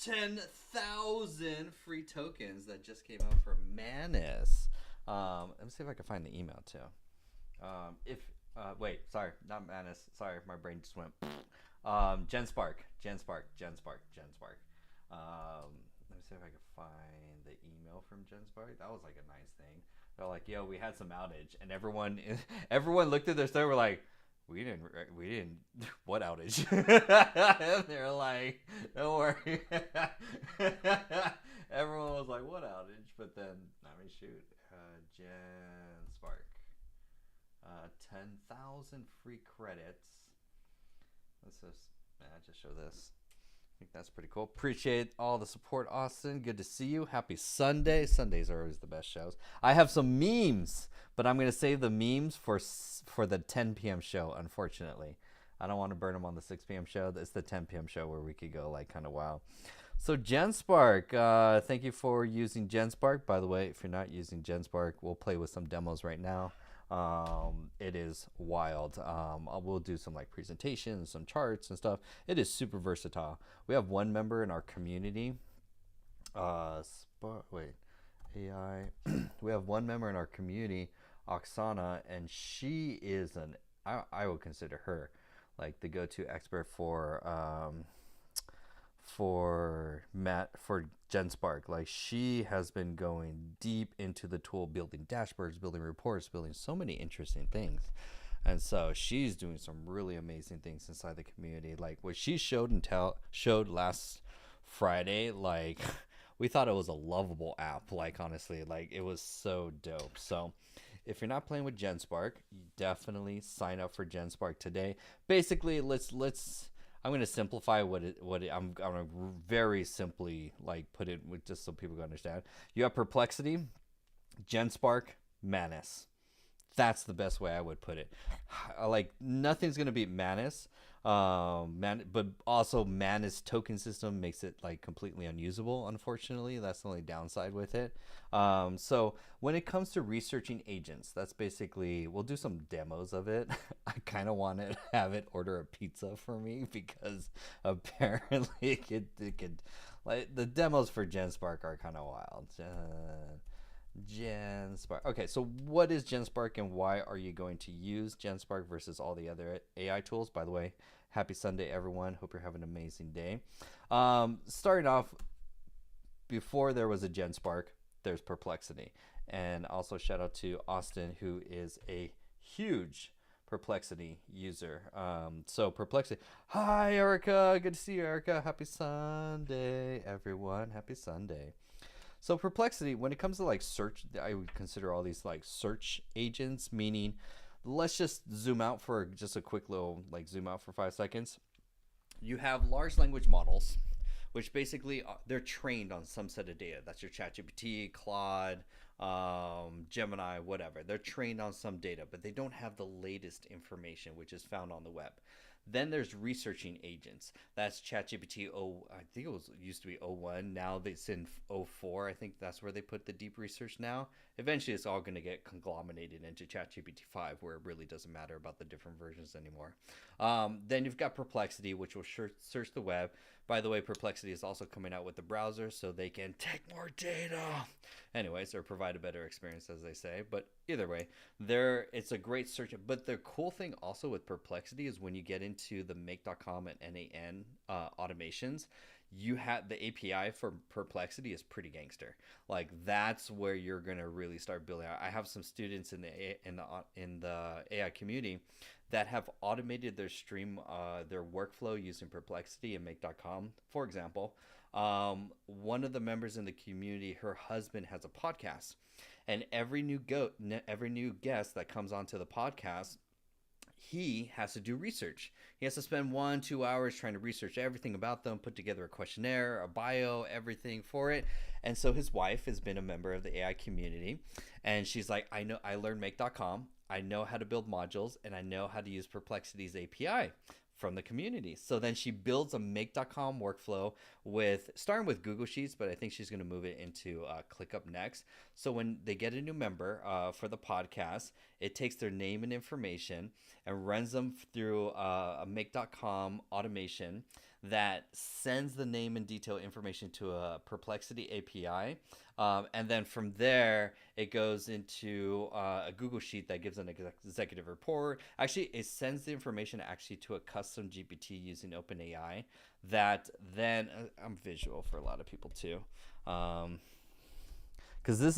10,000 free tokens that just came out for Manus. Let me see if I can find the email too. If Wait, sorry, not Manus. Sorry, my brain just went. GenSpark. Let me see if I can find the email from GenSpark. That was like a nice thing. They're like, "Yo, we had some outage," and everyone looked at their stuff. We're like, we didn't. What outage?" And they're like, "Don't worry." Everyone was like, "What outage?" But then, I mean, shoot, GenSpark, 10,000 free credits. Let's just show this. I think that's pretty cool. Appreciate all the support, Austin. Good to see you. Happy Sunday. Sundays are always the best shows. I have some memes, but I'm going to save the memes for the 10 p.m. show, unfortunately. I don't want to burn them on the 6 p.m. show. It's the 10 p.m. show where we could go like kind of wild. So GenSpark, thank you for using GenSpark. By the way, if you're not using GenSpark, we'll play with some demos right now. It is wild. We'll do some like presentations, some charts and stuff. It is super versatile. We have one member in our community. AI. We have one member in our community, Oksana, and she is I would consider her like the go-to expert for GenSpark. Like, she has been going deep into the tool, building dashboards, building reports, building so many interesting things. And so she's doing some really amazing things inside the community. Like what she showed last Friday, like we thought it was a lovable app. Like, honestly, like it was so dope. So if you're not playing with GenSpark, you definitely sign up for GenSpark today. Basically, I'm going to simplify I'm going to very simply like put it with just so people can understand. You have Perplexity, GenSpark, Manus. That's the best way I would put it. Like, nothing's going to beat Manus. But also Manus token system makes it like completely unusable. Unfortunately, that's the only downside with it. So when it comes to researching agents, that's basically, we'll do some demos of it. I kind of want to have it order a pizza for me because apparently it could like the demos for GenSpark are kind of wild. GenSpark. Okay, so what is GenSpark and why are you going to use GenSpark versus all the other AI tools? By the way, happy Sunday, everyone. Hope you're having an amazing day. Starting off, before there was a GenSpark, there's Perplexity. And also shout out to Austin, who is a huge Perplexity user. So Perplexity. Hi, Erica. Good to see you, Erica. Happy Sunday, everyone. Happy Sunday. So Perplexity, when it comes to like search, I would consider all these like search agents, meaning let's just zoom out for just a quick little like zoom out for 5 seconds. You have large language models, which basically they're trained on some set of data. That's your ChatGPT, Claude, Gemini, whatever. They're trained on some data, but they don't have the latest information, which is found on the web. Then there's researching agents. That's ChatGPT I think used to be O1. Now it's in O4. I think that's where they put the deep research now. Eventually, it's all going to get conglomerated into ChatGPT 5, where it really doesn't matter about the different versions anymore. Then you've got Perplexity, which will search the web. By the way, Perplexity is also coming out with the browser, so they can take more data. Anyways, or provide a better experience, as they say. But either way, it's a great search. But the cool thing also with Perplexity is when you get into the make.com and NAN automations, you have the API for Perplexity is pretty gangster. Like, that's where you're gonna really start building out. I have some students in the AI community that have automated their their workflow using Perplexity and make.com. For example, one of the members in the community, her husband has a podcast, and every new guest that comes onto the podcast, he has to do research. He has to spend 1-2 hours trying to research everything about them, put together a questionnaire, a bio, everything for it. And so his wife has been a member of the AI community, and she's like, I learned make.com, I know how to build modules, and I know how to use Perplexity's API from the community. So then she builds a make.com workflow starting with Google Sheets, but I think she's going to move it into ClickUp next. So when they get a new member for the podcast, it takes their name and information and runs them through a make.com automation. that sends the name and detail information to a Perplexity API. And then from there, it goes into a Google Sheet that gives an executive report. Actually, it sends the information actually to a custom GPT using OpenAI that then, I'm visual for a lot of people too. Because this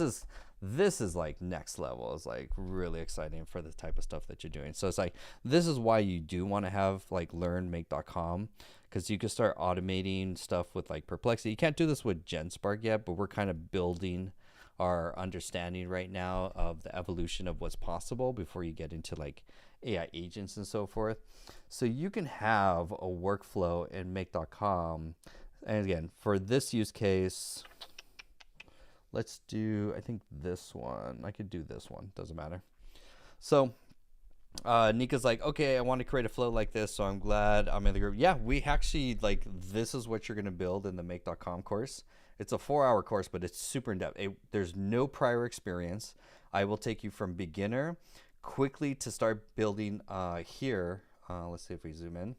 is like next level. It's like really exciting for the type of stuff that you're doing. So it's like, this is why you do want to have like learnmake.com, because you can start automating stuff with like Perplexity. You can't do this with GenSpark yet, but we're kind of building our understanding right now of the evolution of what's possible before you get into like AI agents and so forth. So you can have a workflow in make.com. And again, for this use case, let's do, I think this one. I could do this one. Doesn't matter. So Nika's like, okay, I want to create a flow like this, so I'm glad I'm in the group. Yeah, we actually, like, this is what you're going to build in the make.com course. It's a 4-hour course, but it's super in-depth. There's no prior experience. I will take you from beginner quickly to start building here. Let's see if we zoom in.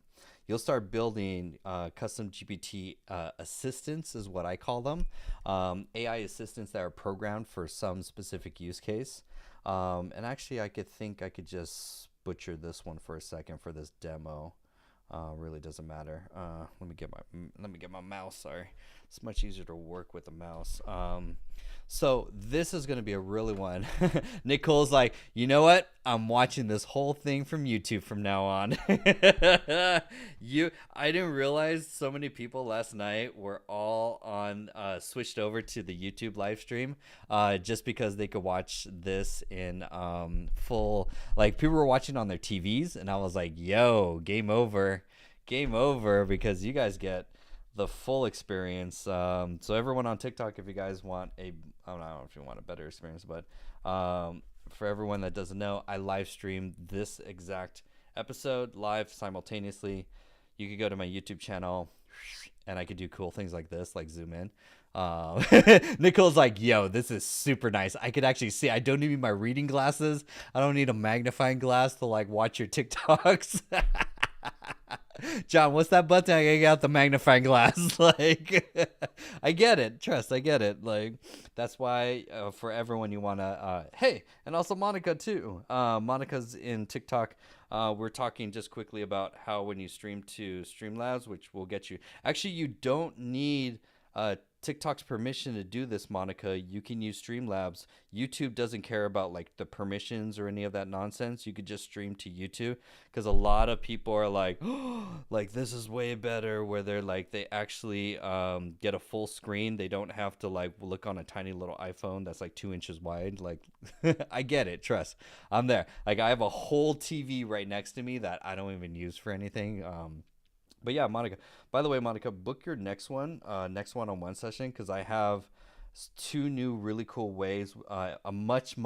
You'll start building custom GPT assistants is what I call them. AI assistants that are programmed for some specific use case. And actually, I could just butcher this one for a second for this demo. Really doesn't matter. Let me get my mouse. Sorry, it's much easier to work with a mouse. So this is going to be a really one. Nicole's like, you know what? I'm watching this whole thing from YouTube from now on. I didn't realize so many people last night were all on switched over to the YouTube live stream just because they could watch this in full. Like, people were watching on their TVs, and I was like, yo, game over, because you guys get the full experience. So everyone on TikTok, if you guys want I don't know if you want a better experience, but for everyone that doesn't know, I live stream this exact episode live simultaneously. You could go to my YouTube channel, and I could do cool things like this, like zoom in. Nicole's like, yo, this is super nice. I could actually see. I don't need my reading glasses. I don't need a magnifying glass to like watch your TikToks. John, what's that button? I got the magnifying glass. Like, I get it. Trust, I get it. Like, that's why for everyone you want to, hey, and also Monica too. Monica's in TikTok. We're talking just quickly about how when you stream to Streamlabs, which will get you, actually, you don't need TikTok's permission to do this, Monica. You can use Streamlabs. YouTube doesn't care about like the permissions or any of that nonsense. You could just stream to YouTube, because a lot of people are like, oh, like this is way better, where they're like, they actually get a full screen. They don't have to like look on a tiny little iPhone that's like 2 inches wide. Like, I get it. Trust, I'm there. Like, I have a whole TV right next to me that I don't even use for anything. But yeah, Monica. By the way, Monica, book your next one-on-one session, because I have 2 new really cool ways, a much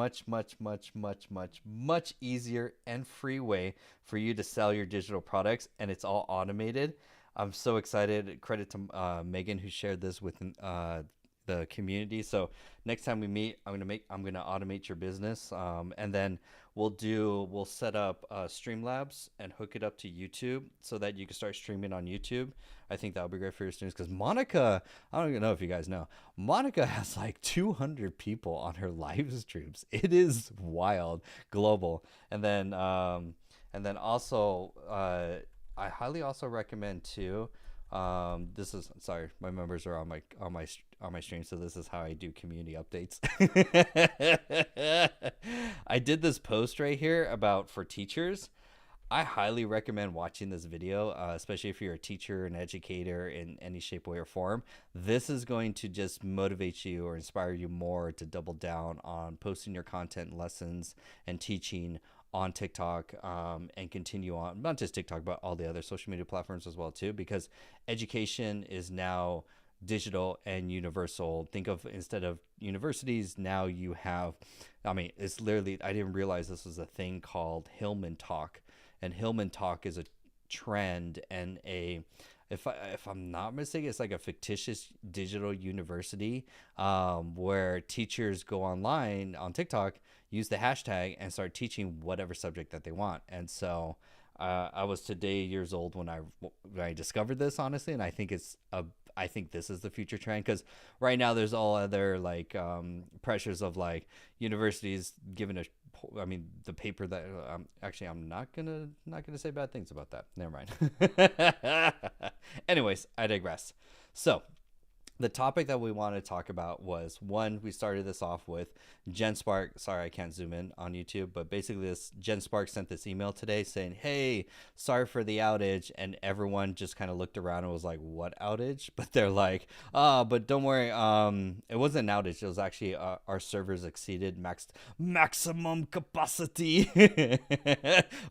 easier and free way for you to sell your digital products, and it's all automated. I'm so excited. Credit to Megan, who shared this with the community. So next time we meet, I'm gonna automate your business, and then we'll set up Streamlabs and hook it up to YouTube so that you can start streaming on YouTube. I think that would be great for your students, because Monica, I don't even know if you guys know, Monica has like 200 people on her live streams. It is wild, global. And then also I highly also recommend too. This is, sorry, my members are on my stream, so this is how I do community updates. I did this post right here about for teachers. I highly recommend watching this video, especially if you're a teacher, an educator in any shape, way, or form. This is going to just motivate you or inspire you more to double down on posting your content, lessons, and teaching on TikTok, and continue on, not just TikTok, but all the other social media platforms as well too, because education is now digital and universal. Think of, instead of universities, now you have, I mean, it's literally, I didn't realize this was a thing called Hillman Talk, and Hillman Talk is a trend and if I'm not mistaken, it's like a fictitious digital university, where teachers go online on TikTok, use the hashtag, and start teaching whatever subject that they want. And so I was today years old when I discovered this, honestly, and I think this is the future trend because right now there's all other like pressures of like universities giving a. I mean, the paper that actually I'm not gonna say bad things about that. Never mind. Anyways, I digress. So the topic that we want to talk about was one, we started this off with GenSpark. Sorry, I can't zoom in on YouTube, but basically this GenSpark sent this email today saying, hey, sorry for the outage. And everyone just kind of looked around and was like, what outage? But they're like, but don't worry. It wasn't an outage. It was actually our servers exceeded maximum capacity.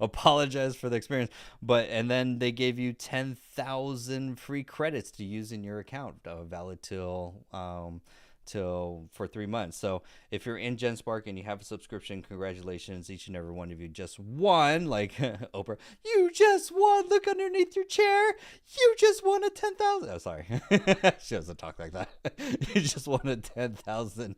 Apologize for the experience. And then they gave you 10,000 free credits to use in your account, valid till for 3 months. So if you're in GenSpark and you have a subscription, congratulations, each and every one of you just won. Like Oprah, you just won. Look underneath your chair. You just won a 10,000. Oh, sorry, she doesn't talk like that. You just won a 10,000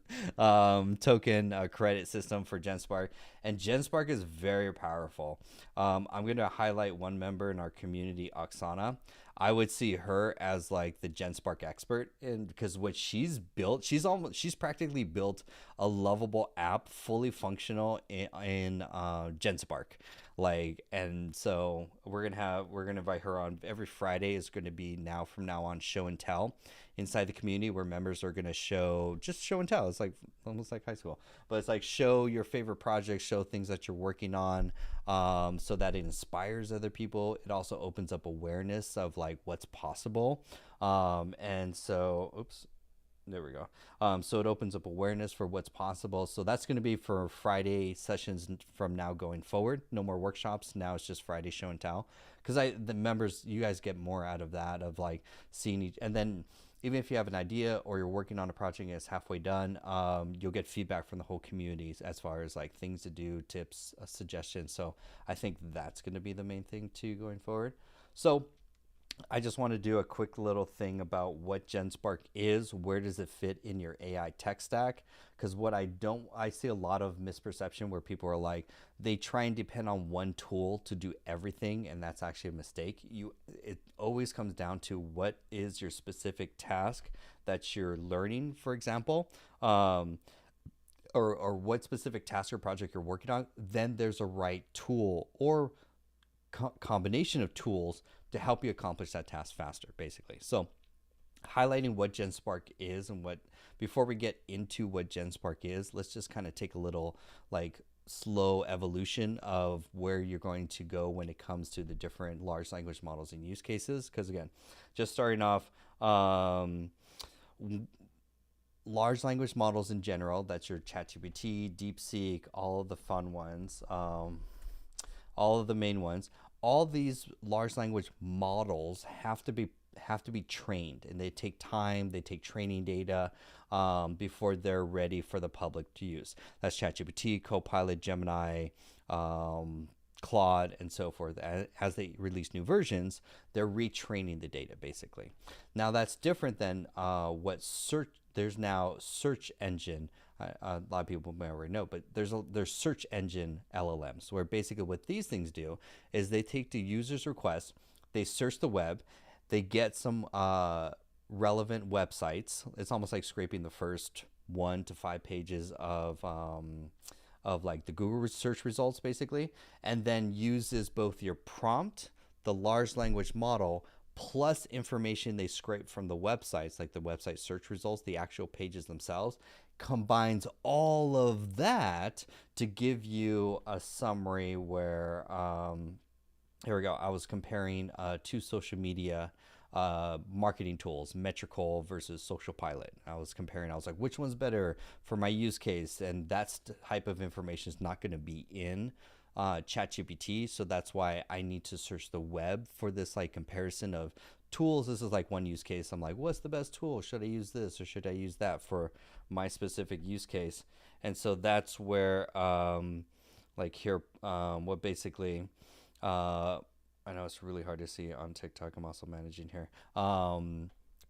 token credit system for GenSpark, and GenSpark is very powerful. I'm going to highlight one member in our community, Oksana. I would see her as like the GenSpark expert, and because what she's built, she's practically built a lovable app, fully functional in GenSpark. Like, and so we're gonna invite her on every Friday. Is going to be from now on show and tell inside the community where members are going to show and tell. It's like almost like high school, but it's like show your favorite projects, show things that you're working on, so that it inspires other people. It also opens up awareness of like what's possible, and so oops, there we go. So it opens up awareness for what's possible. So that's going to be for Friday sessions from now going forward. No more workshops. Now it's just Friday show and tell. Because the members, you guys get more out of that, of like seeing and then even if you have an idea or you're working on a project and it's halfway done, you'll get feedback from the whole community as far as like things to do, tips, suggestions. So I think that's going to be the main thing too going forward. So I just want to do a quick little thing about what GenSpark is. Where does it fit in your AI tech stack? Because I see a lot of misperception where people are like, they try and depend on one tool to do everything, and that's actually a mistake. It always comes down to what is your specific task that you're learning, for example, or what specific task or project you're working on. Then there's a right tool or combination of tools to help you accomplish that task faster, basically. So highlighting what GenSpark is and before we get into what GenSpark is, let's just kind of take a little like slow evolution of where you're going to go when it comes to the different large language models and use cases. Because again, just starting off, large language models in general, that's your ChatGPT, DeepSeek, all of the fun ones, all of the main ones. All these large language models have to be trained, and they take time. They take training data before they're ready for the public to use. That's ChatGPT, Copilot, Gemini, Claude, and so forth. As they release new versions, they're retraining the data basically. Now that's different than there's now search engine. A lot of people may already know, but there's search engine LLMs, where basically what these things do is they take the user's request, they search the web, they get some relevant websites. It's almost like scraping the first 1 to 5 pages of like the Google search results, basically, and then uses both your prompt, the large language model, plus information they scrape from the websites, like the website search results, the actual pages themselves, combines all of that to give you a summary where, here we go. I was comparing two social media marketing tools, Metrical versus Social Pilot. I was like, which one's better for my use case? And that type of information is not going to be in ChatGPT. So that's why I need to search the web for this like comparison of tools. This is like one use case. I'm like, what's the best tool? Should I use this or should I use that for my specific use case? And so that's where like here, what basically, I know it's really hard to see on TikTok. I'm also managing here.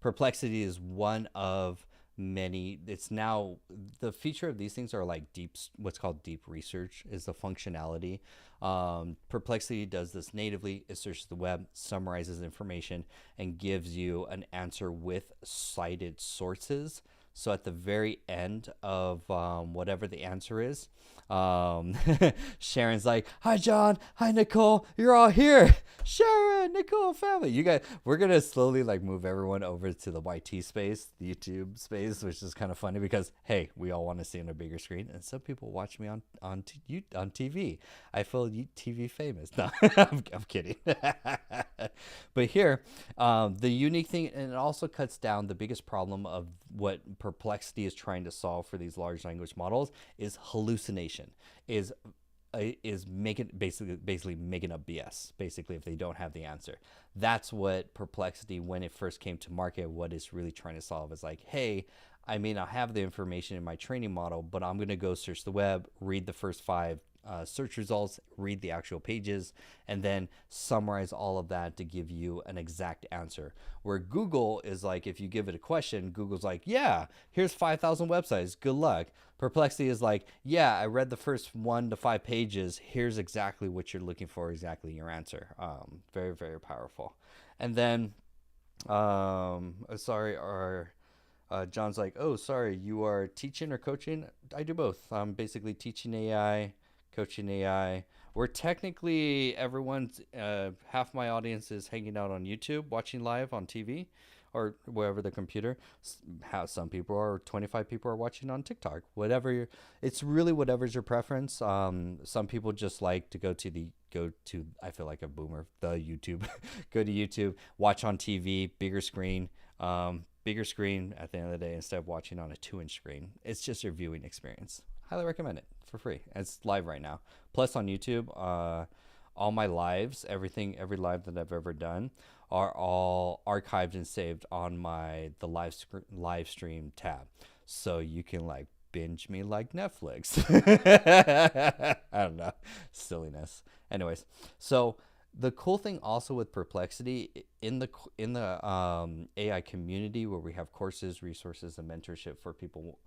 Perplexity is one of many. It's now the feature of these things are like what's called deep research is the functionality. Perplexity does this natively. It searches the web, summarizes information, and gives you an answer with cited sources. So at the very end of whatever the answer is, um, Sharon's like, "Hi, John. Hi, Nicole. You're all here. Sharon, Nicole, family. You guys, we're gonna slowly like move everyone over to the YT space, the YouTube space, which is kind of funny because hey, we all want to see on a bigger screen, and some people watch me on TV. I feel TV famous. No, I'm kidding. But here, the unique thing, and it also cuts down the biggest problem of what Perplexity is trying to solve for these large language models is hallucination. Is making basically making up BS. Basically, if they don't have the answer, that's what Perplexity, when it first came to market, what it's really trying to solve is like, hey, I may not have the information in my training model, but I'm gonna go search the web, read the first five search results, read the actual pages, and then summarize all of that to give you an exact answer. Where Google is like, if you give it a question, Google's like, yeah, here's 5,000 websites, good luck. Perplexity is like, yeah, I read the first 1 to 5 pages, here's exactly what you're looking for, exactly your answer. Very, very powerful. And then, sorry, John's like, oh, sorry, you are teaching or coaching? I do both. I'm basically teaching AI, coaching AI. We're technically everyone's half my audience is hanging out on YouTube, watching live on TV or wherever the computer. How some people are, 25 people are watching on TikTok. Whatever, it's really whatever's your preference. Some people just like to go to I feel like a boomer, the YouTube. Go to YouTube, watch on TV, bigger screen. Bigger screen at the end of the day instead of watching on a 2-inch screen. It's just your viewing experience. Highly recommend it for free. It's live right now. Plus on YouTube, all my lives, every live that I've ever done are all archived and saved on the live stream tab. So you can like binge me like Netflix. I don't know. Silliness. Anyways, so the cool thing also with Perplexity in the AI community, where we have courses, resources, and mentorship for people,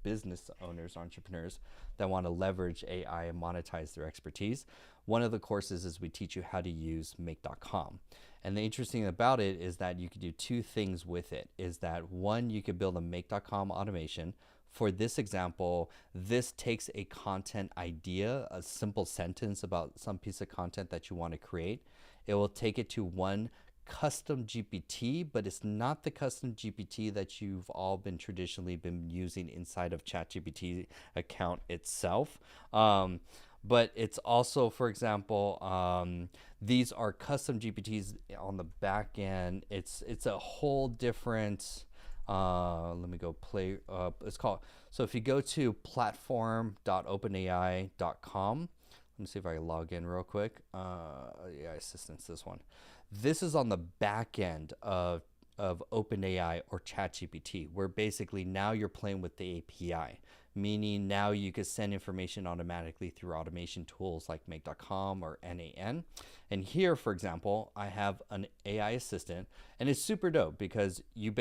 business owners, entrepreneurs that want to leverage AI and monetize their expertise. One of the courses is we teach you how to use Make.com. And the interesting about it is that you could do 2 things with it. Is that one, you could build a Make.com automation. For this example, this takes a content idea, a simple sentence about some piece of content that you want to create. It will take it to one custom GPT, but it's not the custom GPT that you've all been traditionally been using inside of ChatGPT account itself. But it's also, for example, these are custom GPTs on the back end. It's a whole different. Let me go play. It's called. So if you go to platform.openai.com, let me see if I can log in real quick. AI assistance. This one. This is on the back end of OpenAI or ChatGPT, where basically now you're playing with the API, meaning now you can send information automatically through automation tools like Make.com or NAN. And here, for example, I have an AI assistant, and it's super dope because you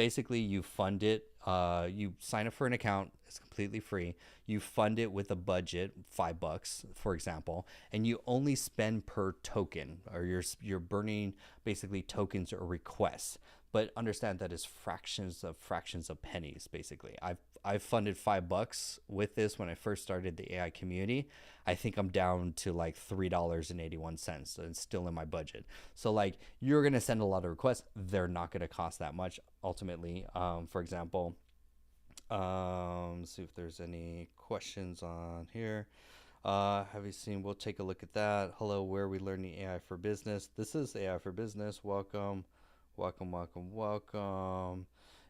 fund it. You sign up for an account. It's completely free. You fund it with a budget, $5, for example, and you only spend per token, or you're burning basically tokens or requests. But understand that is fractions of pennies. Basically, I've funded $5 with this when I first started the AI community. I think I'm down to like $3.81, so it's still in my budget. So like, you're gonna send a lot of requests. They're not gonna cost that much ultimately. For example, let's see if there's any questions on here. Have you seen? We'll take a look at that. Hello, where are we learning AI for business? This is AI for business. Welcome.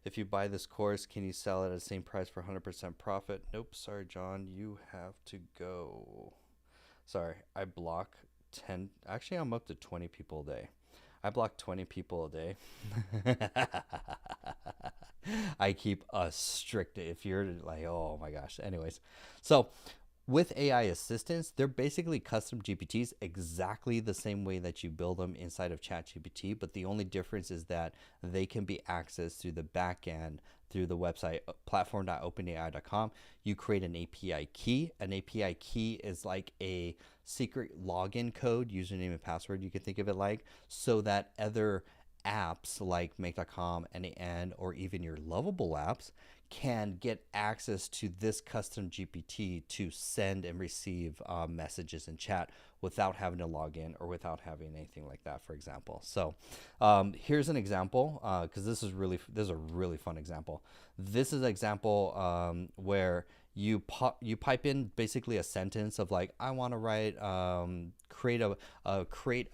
If you buy this course, can you sell it at the same price for 100% profit? Nope. Sorry, John. You have to go. Sorry, I block 10. Actually, I'm up to 20 people a day. I block 20 people a day. I keep a strict, if you're like, oh my gosh. Anyways, so With AI assistants, they're basically custom GPTs exactly the same way that you build them inside of ChatGPT, but the only difference is that they can be accessed through the backend through the website platform.openai.com. You create an API key. An API key is like a secret login code, username and password, you can think of it like, so that other apps like make.com and or even your Lovable apps can get access to this custom GPT to send and receive messages and chat without having to log in or without having anything like that, for example. So here's an example, because this is a really fun example. This is an example where you pipe in basically a sentence of like, I want to write create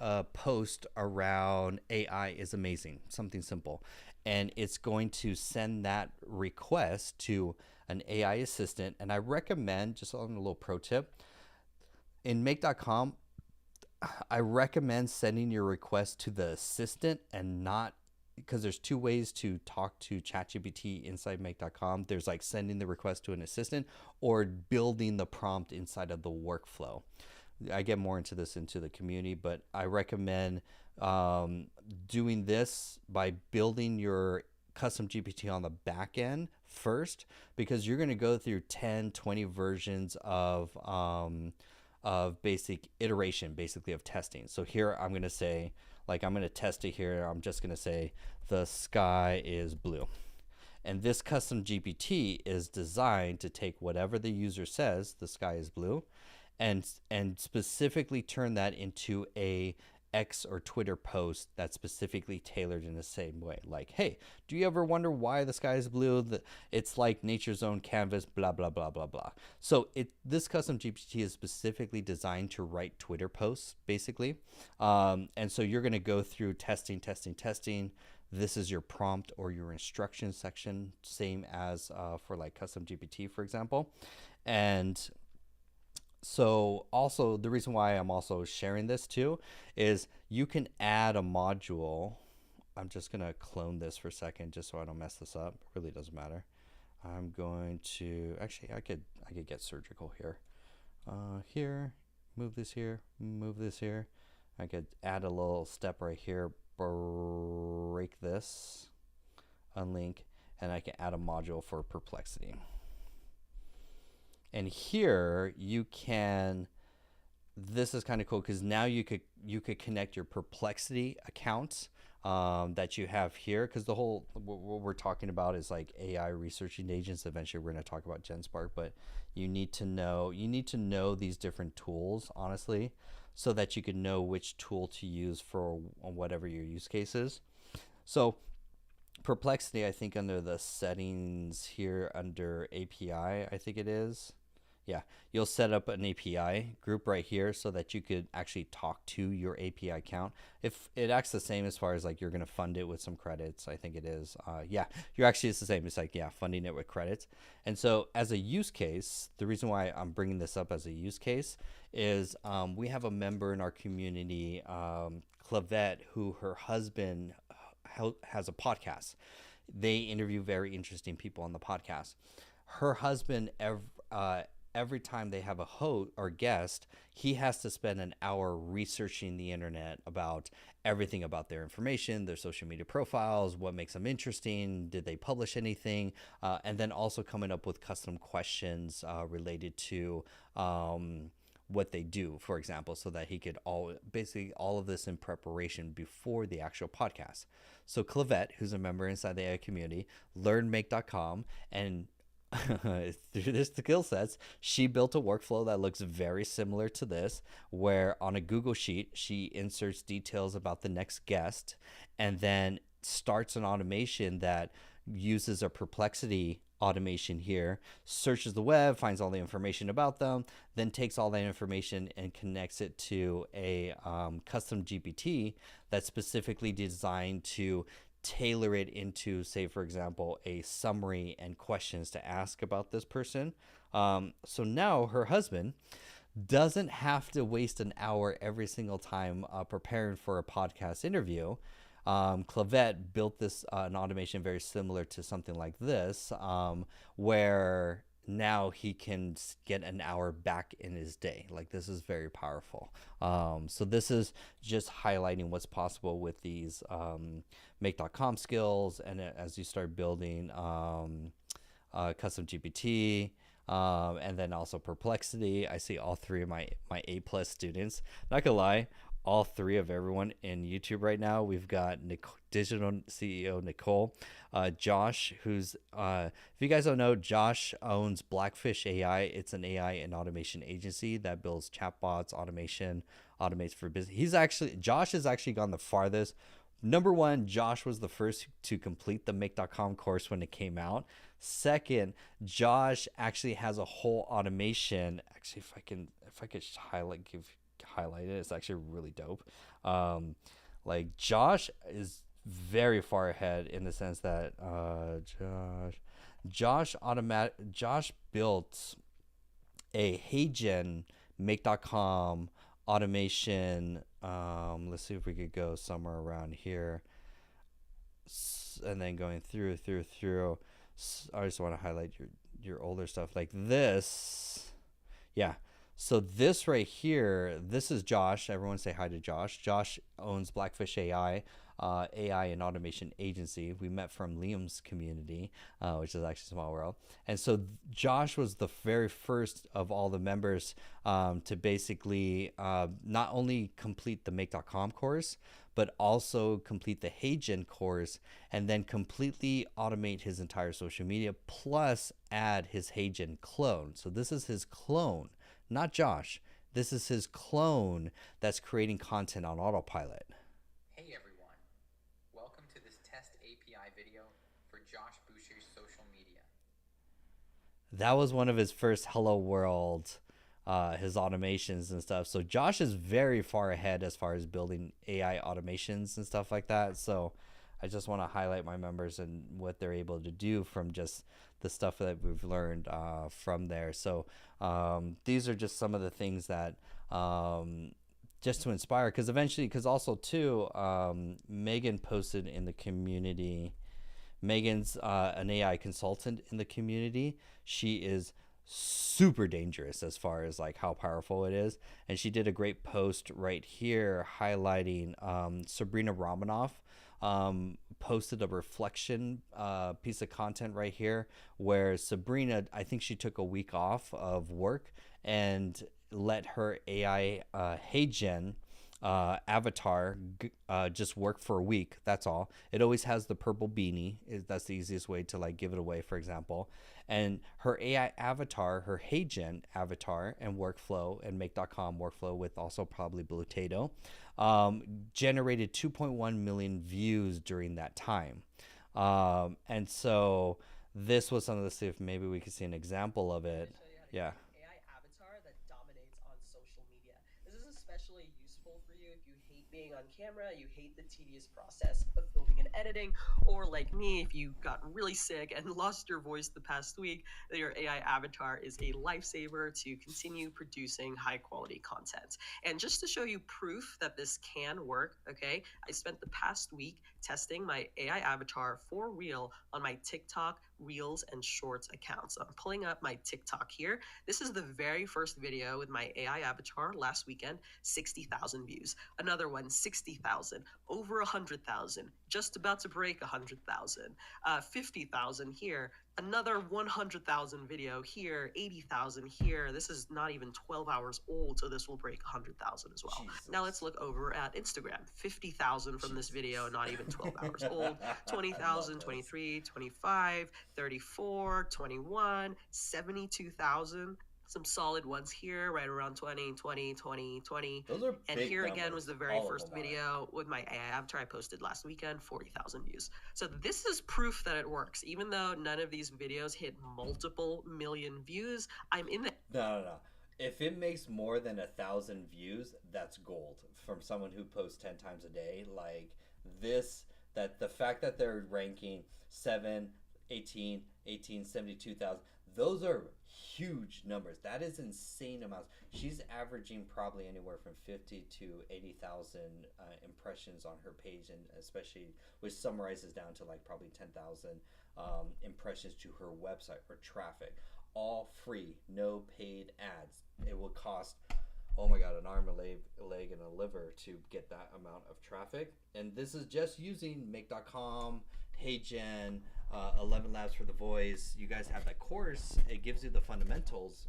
a post around AI is amazing, something simple, and it's going to send that request to an AI assistant. And I recommend, just on a little pro tip, in make.com, I recommend sending your request to the assistant and not, because there's two ways to talk to ChatGPT inside make.com. There's like sending the request to an assistant or building the prompt inside of the workflow. I get more into this into the community, but I recommend doing this by building your custom GPT on the back end first, because you're going to go through 10, 20 versions of basic iteration, basically of testing. So here I'm going to say, like, I'm going to test it here. I'm just going to say the sky is blue. And this custom GPT is designed to take whatever the user says, the sky is blue, and specifically turn that into a X or Twitter post that's specifically tailored in the same way. Like, hey, do you ever wonder why the sky is blue? It's like nature's own canvas, blah, blah, blah, blah, blah. So this custom GPT is specifically designed to write Twitter posts, basically. And so you're going to go through testing. This is your prompt or your instruction section, same as for like custom GPT, for example. And so also the reason why I'm also sharing this too is you can add a module. I'm just going to clone this for a second just so I don't mess this up. It really doesn't matter. I'm going to, actually I could get surgical here. Here, move this here, move this here. I could add a little step right here, break this, unlink, and I can add a module for Perplexity. And here you can, this is kind of cool because now you could connect your Perplexity accounts that you have here, because the whole, what we're talking about is like AI researching agents. Eventually we're going to talk about GenSpark, but you need to know these different tools, honestly, so that you can know which tool to use for whatever your use case is. So Perplexity, I think under the settings here under API, I think it is. Yeah, you'll set up an API group right here so that you could actually talk to your API account. If it acts the same as far as like you're going to fund it with some credits, I think it is. Yeah, it's the same. It's like, yeah, funding it with credits. And so as a use case, the reason why I'm bringing this up as a use case is we have a member in our community, Clavette, who her husband has a podcast. They interview very interesting people on the podcast. Her husband, every time they have a host or guest, he has to spend an hour researching the internet about everything about their information, their social media profiles, what makes them interesting, did they publish anything, and then also coming up with custom questions related to what they do, for example, so that he could basically all of this in preparation before the actual podcast. So Clavette, who's a member inside the AI community, learned make.com, and through this skill sets, she built a workflow that looks very similar to this, where on a Google Sheet, she inserts details about the next guest and then starts an automation that uses a Perplexity automation here, searches the web, finds all the information about them, then takes all that information and connects it to a custom GPT that's specifically designed to tailor it into, say, for example, a summary and questions to ask about this person. So now her husband doesn't have to waste an hour every single time preparing for a podcast interview. Clavette built this an automation very similar to something like this, where now he can get an hour back in his day. Like, this is very powerful. So this is just highlighting what's possible with these make.com skills, and as you start building custom GPT, and then also Perplexity. I see all three of my A+ students. Not gonna lie, all three of everyone in YouTube right now. We've got digital CEO Nicole, Josh, who's if you guys don't know, Josh owns Blackfish AI. It's an AI and automation agency that builds chatbots, automation, automates for business. Josh has actually gone the farthest. Number one, Josh was the first to complete the make.com course when it came out. Second, Josh actually has a whole automation. Actually, if I could highlight it, it's actually really dope. Like, Josh is very far ahead in the sense that Josh built a HeyGen make.com automation. Let's see if we could go somewhere around here, and then going through. I just want to highlight your older stuff like this. Yeah. So this right here, this is Josh. Everyone say hi to Josh. Josh owns Blackfish AI, AI and automation agency. We met from Liam's community, which is actually Small World. And so Josh was the very first of all the members to basically not only complete the make.com course, but also complete the HeyGen course, and then completely automate his entire social media, plus add his HeyGen clone. So this is his clone, not Josh. This is his clone that's creating content on autopilot. Hey everyone, welcome to this test API video for Josh Boucher's social media. That was one of his first Hello World, his automations and stuff. So Josh is very far ahead as far as building AI automations and stuff like that. So I just want to highlight my members and what they're able to do from just the stuff that we've learned from there. So these are just some of the things that just to inspire, because also too, Megan posted in the community. Megan's an AI consultant in the community. She is super dangerous as far as like how powerful it is, and she did a great post right here highlighting Sabrina Romanoff posted a reflection piece of content right here where Sabrina, I think she took a week off of work and let her AI HeyGen avatar just work for a week. That's all. It always has the purple beanie. That's the easiest way to like give it away, for example. And her AI avatar, her HeyGen avatar and workflow and make.com workflow with also probably Bluetato, generated 2.1 million views during that time. And so this was some of the stuff. Maybe we could see an example of it. Yeah. Especially useful for you if you hate being on camera, you hate the tedious process of filming and editing, or like me, if you got really sick and lost your voice the past week, then your AI avatar is a lifesaver to continue producing high quality content. And just to show you proof that this can work, okay, I spent the past week testing my AI avatar for real on my TikTok, Reels, and Shorts accounts. So I'm pulling up my TikTok here. This is the very first video with my AI avatar last weekend, 60,000 views. Another one, 60,000, over 100,000, just about to break 100,000, 50,000 here. Another 100,000 video here, 80,000 here. This is not even 12 hours old, so this will break 100,000 as well. Jesus. Now let's look over at Instagram. 50,000 from this video, not even 12 hours old. 20,000, 23, 25, 34, 21, 72,000. Some solid ones here, right around 20, 20, 20, 20. Those are and big here numbers. Again was the very first video with my AI avatar I posted last weekend, 40,000 views. So this is proof that it works. Even though none of these videos hit multiple million views, I'm in the... No. If it makes more than 1,000 views, that's gold from someone who posts 10 times a day. Like this, that the fact that they're ranking 7, 18, 72,000, those are huge numbers. That is insane amounts. She's averaging probably anywhere from 50 to 80,000 impressions on her page, and especially which summarizes down to like probably 10,000 impressions to her website or traffic. all free, no paid ads. It will cost, oh my god, an arm, a leg, and a liver to get that amount of traffic. And this is just using Make.com, HeyGen, 11 Labs for the Voice. You guys have that course. It gives you the fundamentals.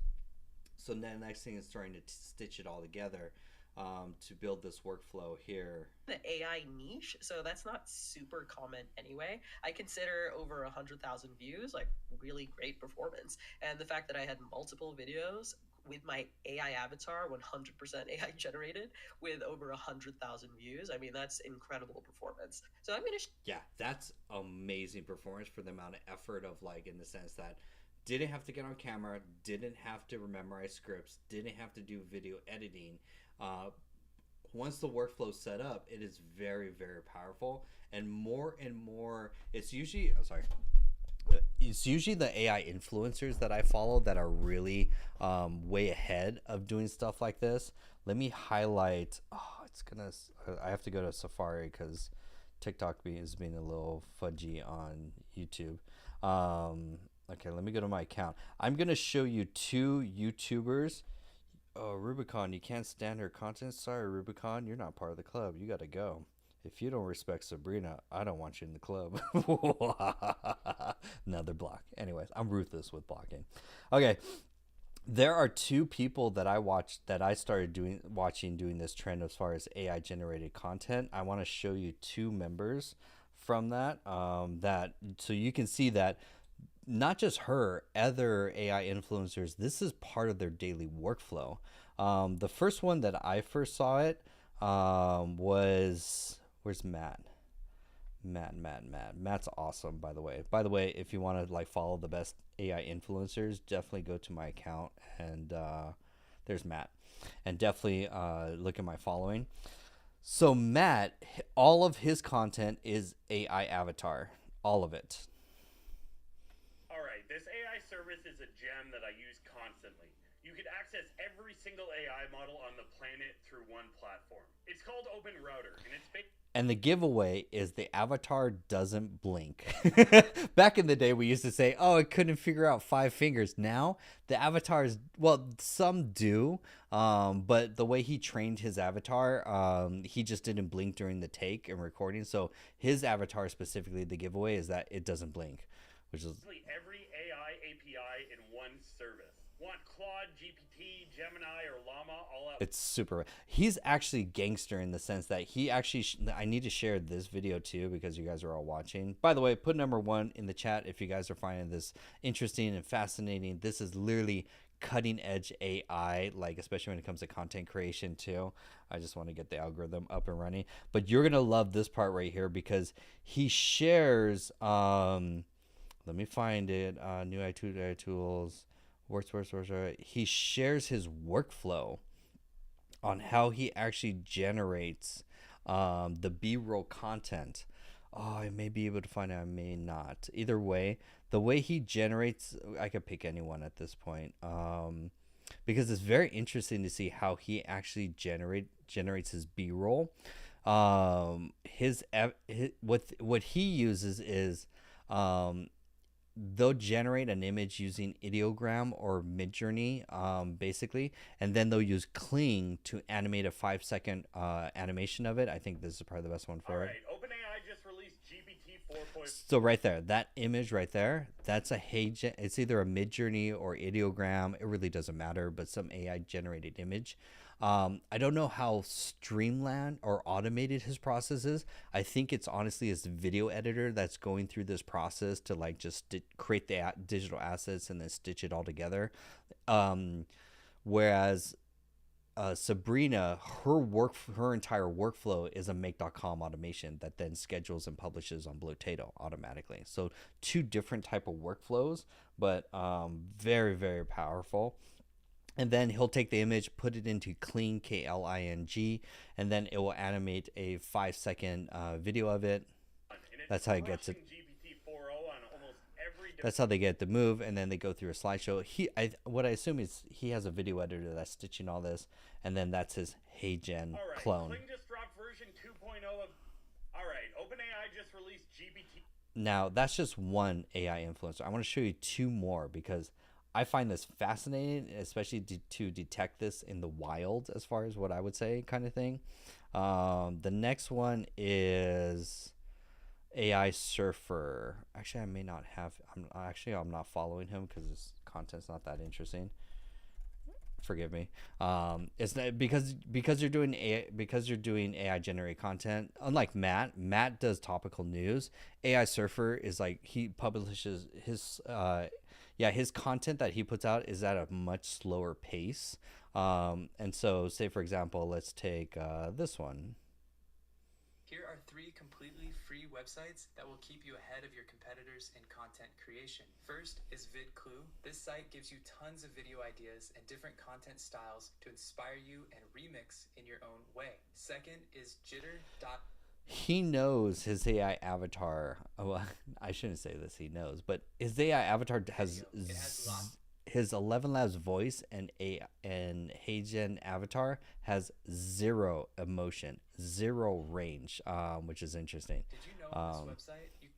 So then the next thing is starting to stitch it all together to build this workflow here. The AI niche, so that's not super common anyway. I consider over 100,000 views like really great performance, and the fact that I had multiple videos with my AI avatar 100% AI generated with over 100,000 views, I mean, that's incredible performance. So I'm gonna yeah, that's amazing performance for the amount of effort of, like, in the sense that didn't have to get on camera, didn't have to memorize scripts, didn't have to do video editing. Once the workflow set up, it is very, very powerful. And more, it's usually the AI influencers that I follow that are really way ahead of doing stuff like this. Let me highlight. I have to go to Safari because TikTok is being a little fudgy on YouTube. Okay, let me go to my account. I'm gonna show you two YouTubers. Oh, Rubicon, you can't stand her content. Sorry, Rubicon, you're not part of the club. You gotta go. If you don't respect Sabrina, I don't want you in the club. Another block. Anyways, I'm ruthless with blocking. Okay, there are two people that I watched that I started doing this trend as far as AI generated content. I want to show you two members from that. So you can see that not just her, other AI influencers, this is part of their daily workflow. The first one that I first saw it was, where's Matt? Matt's awesome, by the way. If you want to like follow the best AI influencers, definitely go to my account and there's Matt. And definitely look at my following. So Matt, all of his content is AI avatar. All of it. This AI service is a gem that I use constantly. You can access every single AI model on the planet through one platform. It's called OpenRouter, and it's and the giveaway is the avatar doesn't blink. Back in the day, we used to say, oh, it couldn't figure out 5 fingers. Now, the avatars, well, some do, but the way he trained his avatar, he just didn't blink during the take and recording. So his avatar specifically, the giveaway is that it doesn't blink, which is every AI API in one service. Want Claude, GPT, Gemini, or Llama all out? It's super. He's actually gangster in the sense that he actually. I need to share this video too because you guys are all watching. By the way, put number 1 in the chat if you guys are finding this interesting and fascinating. This is literally cutting edge AI, like especially when it comes to content creation too. I just want to get the algorithm up and running. But you're gonna love this part right here because he shares. Let me find it. New AI tools. Works. He shares his workflow on how he actually generates the B-roll content. Oh, I may be able to find it. I may not. Either way, the way he generates, I could pick anyone at this point because it's very interesting to see how he actually generates his B-roll. What he uses is they'll generate an image using ideogram or Midjourney, basically, and then they'll use Kling to animate a 5-second animation of it. I think this is probably the best one for it. OpenAI just released GPT 4.0. So right there, that image right there, that's a HeyGen. It's either a Midjourney or ideogram. It really doesn't matter, but some AI generated image. I don't know how streamlined or automated his process is. I think it's honestly his video editor that's going through this process to like just create the digital assets and then stitch it all together. Whereas Sabrina, her entire workflow is a Make.com automation that then schedules and publishes on Blotato automatically. So 2 different type of workflows, but very, very powerful. And then he'll take the image, put it into Kling, Kling, and then it will animate a 5-second video of it. That's how he gets it. That's how they get the move, and then they go through a slideshow. What I assume is he has a video editor that's stitching all this, and then that's his HeyGen clone. Kling just dropped version 2.0 of. All right, OpenAI just released GPT. Now that's just one AI influencer. I want to show you 2 more because I find this fascinating, especially to detect this in the wild, as far as what I would say, kind of thing. The next one is AI Surfer. Actually, I may not have. I'm not following him because his content's not that interesting. Forgive me. It's not, because you're doing AI generated content. Unlike Matt does topical news. AI Surfer is like, he publishes his his content that he puts out is at a much slower pace. And so, say for example, let's take this one. Here are 3 completely free websites that will keep you ahead of your competitors in content creation. First is VidClue. This site gives you tons of video ideas and different content styles to inspire you and remix in your own way. Second is Jitter. He knows his AI avatar. Oh, I shouldn't say this. He knows, but his AI avatar has his 11 Labs voice and HeyGen avatar has 0 emotion, 0 range, which is interesting. Did you know on this website?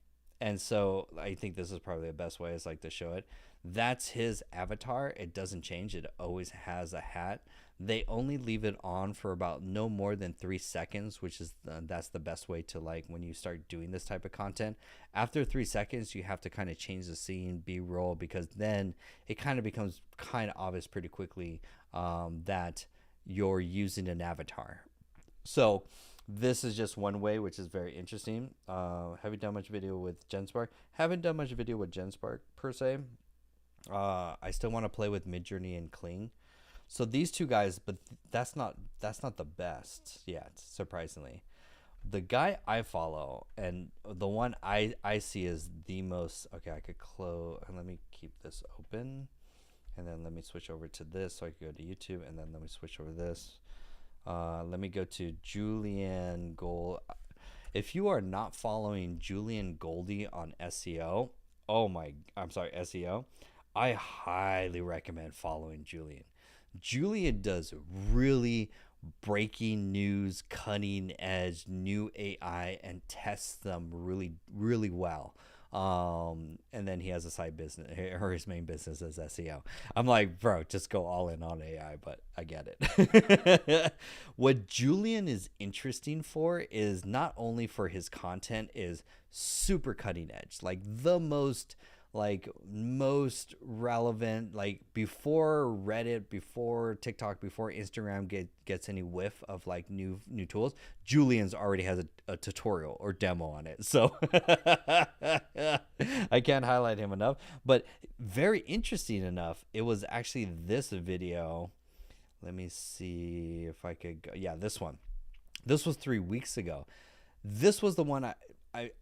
And so I think this is probably the best way is like to show it. That's his avatar. It doesn't change. It always has a hat. They only leave it on for about no more than 3 seconds, which is that's the best way to, like, when you start doing this type of content. After 3 seconds, you have to kind of change the scene, B-roll, because then it kind of becomes kind of obvious pretty quickly that you're using an avatar. So this is just one way, which is very interesting. Have you done much video with GenSpark? Haven't done much video with GenSpark per se. I still want to play with Midjourney and Kling. So these 2 guys, but that's not the best yet, surprisingly. The guy I follow and the one I see is the most, okay, I could close, and let me keep this open, and then let me switch over to this so I can go to YouTube, and then let me switch over this. Let me go to Julian Gold. If you are not following Julian Goldie on SEO, SEO, I highly recommend following Julian. Julian does really breaking news, cutting edge, new AI, and tests them really, really well. And then he has a side business, or his main business is SEO. I'm like, bro, just go all in on AI, but I get it. What Julian is interesting for is not only for his content is super cutting edge, like the most relevant, like before Reddit, before TikTok, before Instagram gets any whiff of like new tools, Julian's already has a tutorial or demo on it. So I can't highlight him enough, but very interesting enough, it was actually this video. Let me see if I could go. Yeah, this one. This was 3 weeks ago. This was the one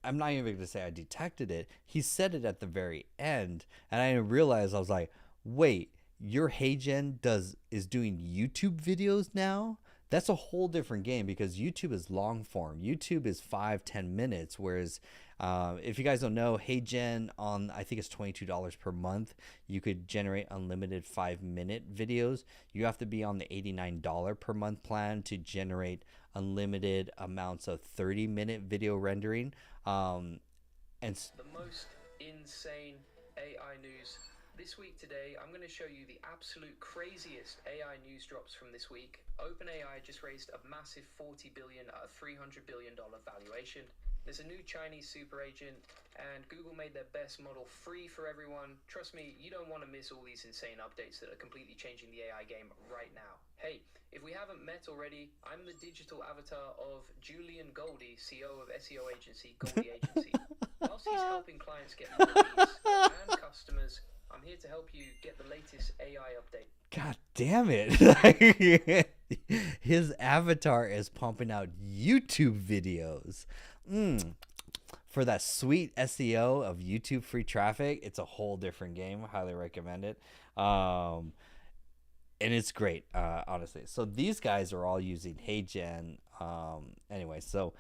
I'm not even going to say I detected it. He said it at the very end, and I didn't realize. I was like, wait, your HeyGen is doing YouTube videos now? That's a whole different game, because YouTube is long form. YouTube is 5-10 minutes, whereas if you guys don't know, HeyGen on, I think it's $22 per month, you could generate unlimited 5-minute videos. You have to be on the $89 per month plan to generate unlimited amounts of 30-minute video rendering. And the most insane AI news this week. Today I'm going to show you the absolute craziest AI news drops from this week. OpenAI just raised a massive $40 billion at a $300 billion valuation. There's a new Chinese super agent, and Google made their best model free for everyone. Trust me, you don't want to miss all these insane updates that are completely changing the AI game right now. Hey, if we haven't met already, I'm the digital avatar of Julian Goldie, CEO of SEO agency Goldie Agency. Whilst he's helping clients get more leads and customers, I'm here to help you get the latest AI update. God damn it. His avatar is pumping out YouTube videos. For that sweet SEO of YouTube free traffic, it's a whole different game. Highly recommend it. And it's great, honestly. So these guys are all using HeyGen. Anyway, so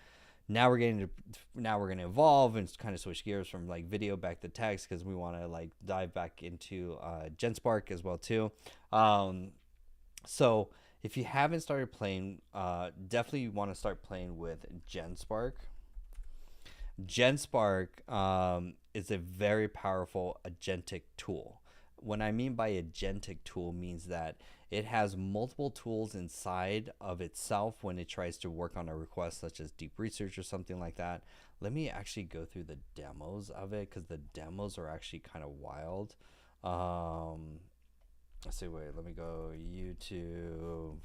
now we're going to evolve and kind of switch gears from like video back to text, because we want to like dive back into GenSpark as well too. So if you haven't started playing, definitely want to start playing with GenSpark. GenSpark is a very powerful agentic tool. What I mean by agentic tool means that it has multiple tools inside of itself when it tries to work on a request, such as deep research or something like that. Let me actually go through the demos of it, because the demos are actually kind of wild. Let's see, wait, let me go YouTube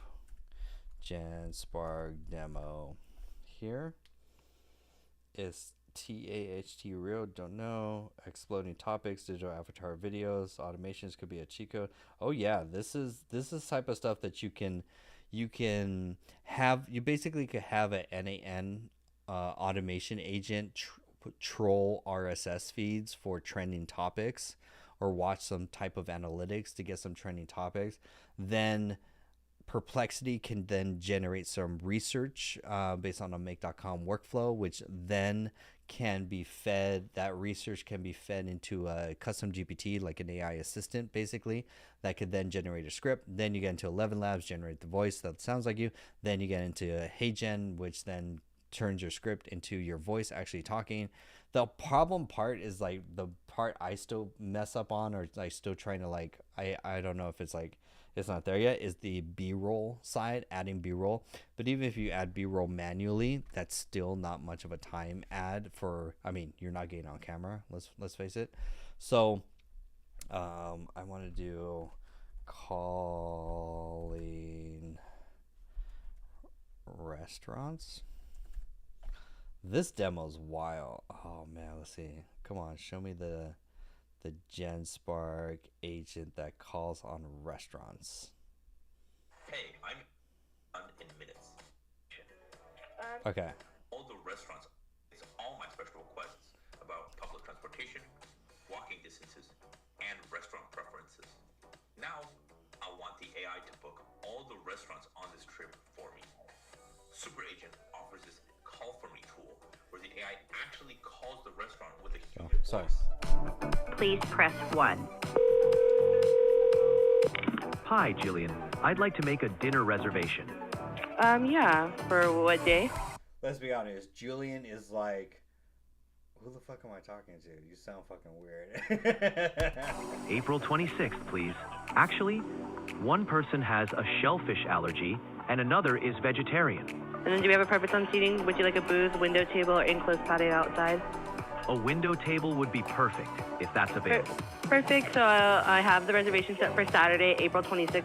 GenSpark demo. Here is TAHT real, don't know. Exploding topics, digital avatar videos, automations could be a cheat code. Oh yeah, this is type of stuff that you can have. You basically could have a NAN automation agent troll RSS feeds for trending topics, or watch some type of analytics to get some trending topics. Then Perplexity can then generate some research based on a make.com workflow, which then can be fed, that research can be fed into a custom GPT, like an AI assistant, basically, that could then generate a script. Then you get into 11 Labs, generate the voice that sounds like you. Then you get into HeyGen, which then turns your script into your voice actually talking. The problem part is like the part I still mess up on, or like still trying to like, I don't know if it's like, it's not there yet, is the B-roll side, adding B-roll. But even if you add B-roll manually, that's still not much of a time add for, I mean, you're not getting on camera, let's face it. So I want to do calling restaurants. This demo's wild. Oh man, let's see. Come on, show me the GenSpark agent that calls on restaurants. Hey, I'm in minutes. Okay. All the restaurants, it's all my special requests about public transportation, walking distances, and restaurant preferences. Now, I want the AI to book all the restaurants on this trip for me. Super Agent offers this call for me tool where the AI actually calls the restaurant with a human voice. Please press 1. Hi, Jillian. I'd like to make a dinner reservation. Yeah. For what day? Let's be honest, Julian is like, who the fuck am I talking to? You sound fucking weird. April 26th, please. Actually, one person has a shellfish allergy and another is vegetarian. And then do we have a preference on seating? Would you like a booth, window table, or enclosed patio outside? A window table would be perfect, if that's available. Perfect. So I have the reservation set for Saturday, April 26th.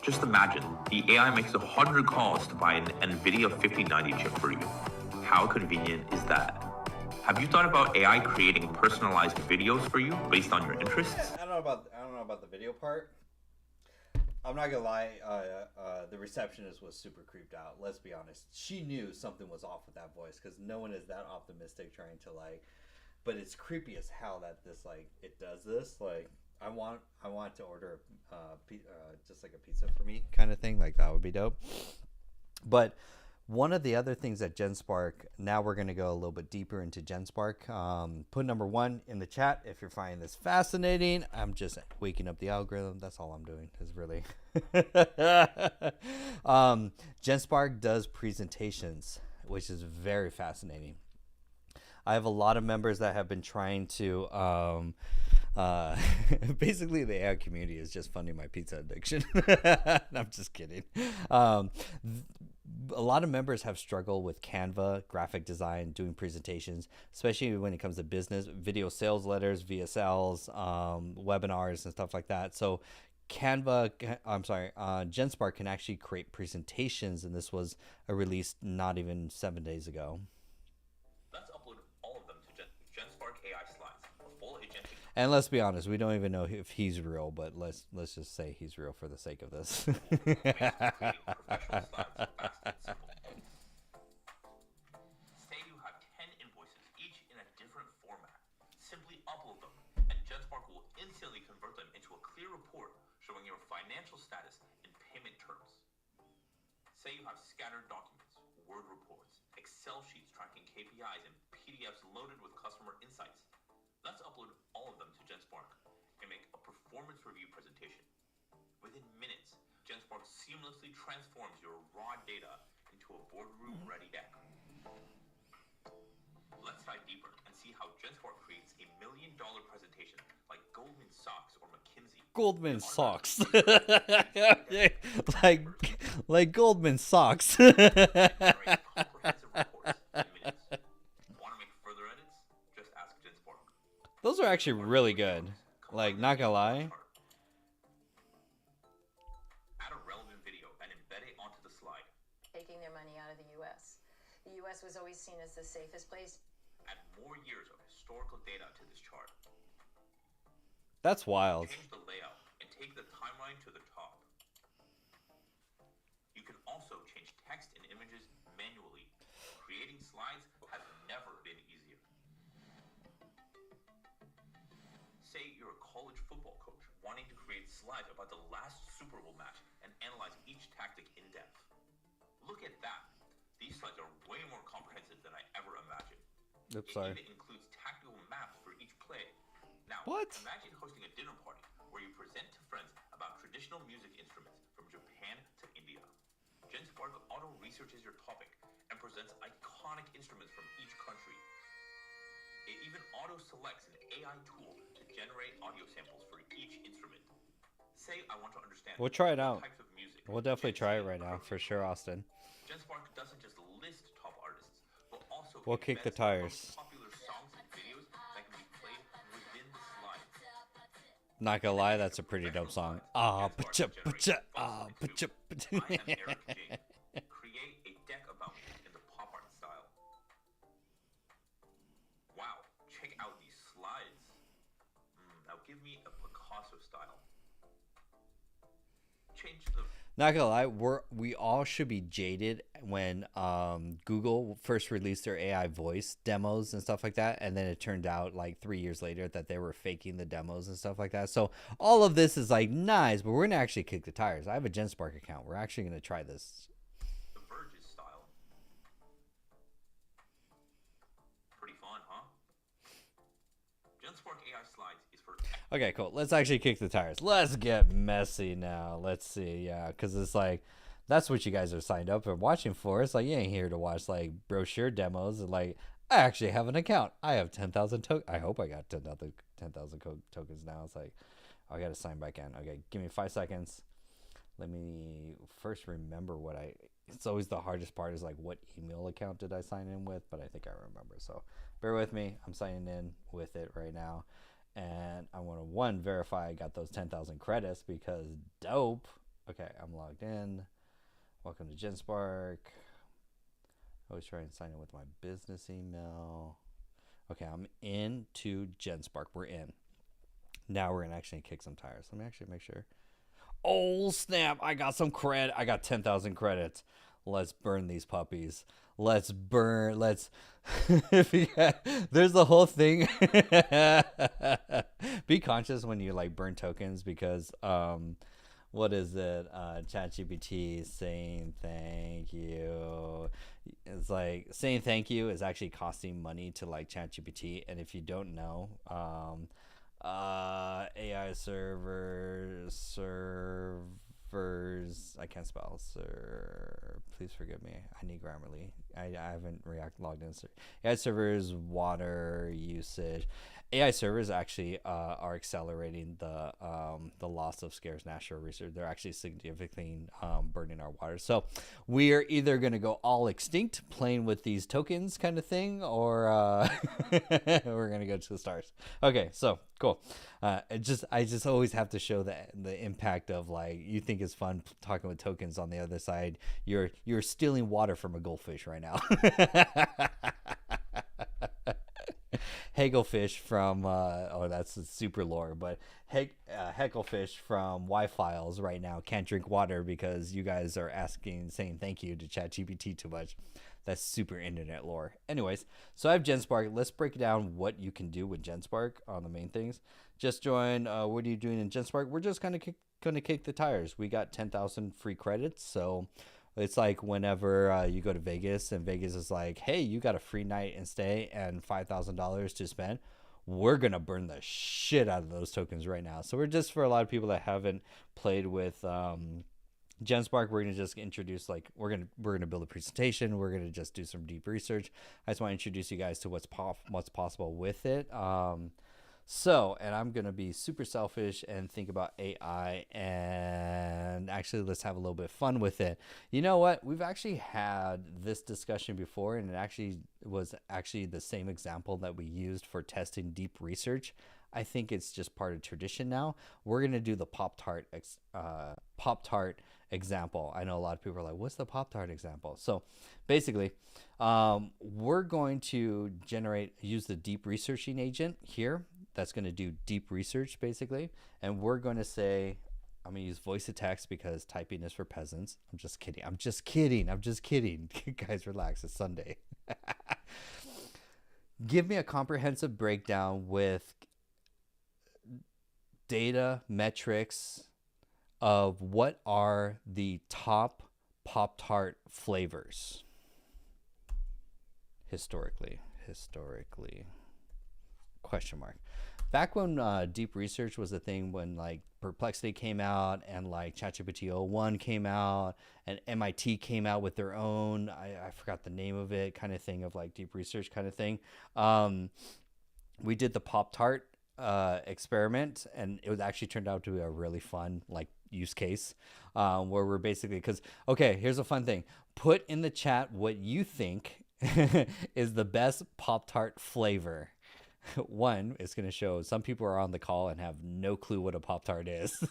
Just imagine, the AI makes 100 calls to buy an NVIDIA 5090 chip for you. How convenient is that? Have you thought about AI creating personalized videos for you based on your interests? I don't know about the video part. I'm not gonna lie, the receptionist was super creeped out. Let's be honest. She knew something was off with that voice, because no one is that optimistic trying to like. But it's creepy as hell that this like it does this. Like I want to order just like a pizza for me kind of thing. Like that would be dope. But one of the other things that GenSpark, now we're going to go a little bit deeper into GenSpark. Put number 1 in the chat if you're finding this fascinating. I'm just waking up the algorithm. That's all I'm doing is really. GenSpark does presentations, which is very fascinating. I have a lot of members that have been trying to basically the AI community is just funding my pizza addiction. I'm just kidding. A lot of members have struggled with Canva, graphic design, doing presentations, especially when it comes to business, video sales letters, VSLs, webinars, and stuff like that. So GenSpark can actually create presentations, and this was a release not even 7 days ago. Let's upload all of them to GenSpark AI Slides, a full agentic. And let's be honest, we don't even know if he's real, but let's just say he's real for the sake of this. Professional slides, fast and simple. Say you have 10 invoices, each in a different format. Simply upload them, and GenSpark will instantly convert them into a clear report showing your financial status and payment terms. Say you have scattered documents, Word reports, Excel sheets tracking KPIs, and PDFs loaded with customer insights. Let's upload all of them to GenSpark and make a performance review presentation. Within minutes, GenSpark seamlessly transforms your raw data into a boardroom-ready deck. Let's dive deeper and see how GenSpark creates $1 million presentation like Goldman Sachs or McKinsey Goldman socks. like Goldman socks. Generate comprehensive reports in minutes. Want to make further edits? Just ask GenSpark. Those are actually really good. Like, not gonna lie. Add a relevant video and embed it onto the slide. Taking their money out of the U.S. The U.S. was always seen as the safest place. Add more years of historical data to this chart. That's wild. Change the layout and take the timeline to the top. You can also change text and images manually. Creating slides has never been easier. Say you're a college football coach wanting to create slides about the last Super Bowl match and analyze each tactic in depth. Look at that. These slides are way more comprehensive than I ever imagined. Oops, It sorry. even includes tactical maps for each play. Now, What? imagine hosting a dinner party where you present to friends about traditional music instruments from Japan to India. GenSpark auto-researches your topic and presents iconic instruments from each country. It even auto-selects an AI tool to generate audio samples for each instrument. Say I want to understand We'll try it what out. types of music We'll definitely try it Gen Z right now, for appreciates. sure, Austin. GenSpark doesn't just list top artists, but also We'll kick the embeds tires. most popular songs and videos that can be played within the slide. Not gonna lie, that's a pretty dope song. Ah, pacha, pacha, ah, pacha, pacha. I am Eric Jane. Create a deck about me in the pop art style. Wow, check out these slides. Now give me a Picasso style. Change the Not gonna lie, we all should be jaded when Google first released their AI voice demos and stuff like that, and then it turned out like 3 years later that they were faking the demos and stuff like that. So all of this is like nice, but we're gonna actually kick the tires. I have a GenSpark account. We're actually gonna try this. The Verge's style. Pretty fun, huh? GenSpark AI slides is for Okay, cool. Let's actually kick the tires. Let's get messy now. Let's see, yeah, because it's like that's what you guys are signed up and watching for. It's like you ain't here to watch like brochure demos. And like I actually have an account. I have 10,000 tokens. I hope I got 10,000 tokens now. It's like oh, I got to sign back in. Okay, give me 5 seconds. Let me first remember what I. It's always the hardest part is like what email account did I sign in with, but I think I remember. So bear with me. I'm signing in with it right now. And I want to verify I got those 10,000 credits because dope. Okay, I'm logged in. Welcome to GenSpark. I always try and sign in with my business email. Okay, I'm into GenSpark. We're in. Now we're gonna actually kick some tires. Let me actually make sure. Oh snap! I got some credit. I got 10,000 credits. Let's burn these puppies. Let's burn. Let's. There's the whole thing. Be conscious when you like burn tokens because what is it? ChatGPT saying thank you. It's like saying thank you is actually costing money to like ChatGPT, and if you don't know, AI servers. I can't spell. Please forgive me. I need Grammarly. I haven't logged in. AI servers, water usage. AI servers actually are accelerating the loss of scarce natural resources. They're actually significantly burning our water. So we are either going to go all extinct playing with these tokens kind of thing, or we're going to go to the stars. Okay, so cool. I just always have to show the impact of like you think it's fun talking with tokens. On the other side, you're stealing water from a goldfish right now. Hagelfish from that's super lore, but Hecklefish from Y-Files right now can't drink water because you guys are saying thank you to ChatGPT too much. That's super internet lore. Anyways, so I have GenSpark. Let's break down what you can do with GenSpark on the main things. Just join. What are you doing in GenSpark? We're just kind of going to kick the tires. We got 10,000 free credits, so it's like whenever you go to Vegas and Vegas is like, hey, you got a free night and stay and $5,000 to spend. We're going to burn the shit out of those tokens right now. So we're just, for a lot of people that haven't played with GenSpark, we're going to just introduce, like, we're going to build a presentation. We're going to just do some deep research. I just want to introduce you guys to what's possible with it. So, and I'm going to be super selfish and think about AI, and actually let's have a little bit of fun with it. You know what? We've actually had this discussion before, and it actually was actually the same example that we used for testing deep research. I think it's just part of tradition now. We're going to do the Pop-Tart example. I know a lot of people are like, what's the Pop-Tart example? So basically, we're going to use the deep researching agent here. That's going to do deep research basically. And we're going to say, I'm going to use voice to text because typing is for peasants. I'm just kidding. I'm just kidding. Guys, relax. It's Sunday. Give me a comprehensive breakdown with data metrics of what are the top Pop-Tart flavors historically question mark. Back when deep research was a thing, when like Perplexity came out and like ChatGPT 01 came out and MIT came out with their own, I forgot the name of it, kind of thing, of like deep research kind of thing. We did the Pop-Tart experiment, and it was actually turned out to be a really fun like use case, where we're basically, because okay, here's a fun thing. Put in the chat what you think is the best Pop-Tart flavor. One, it's going to show some people are on the call and have no clue what a Pop-Tart is.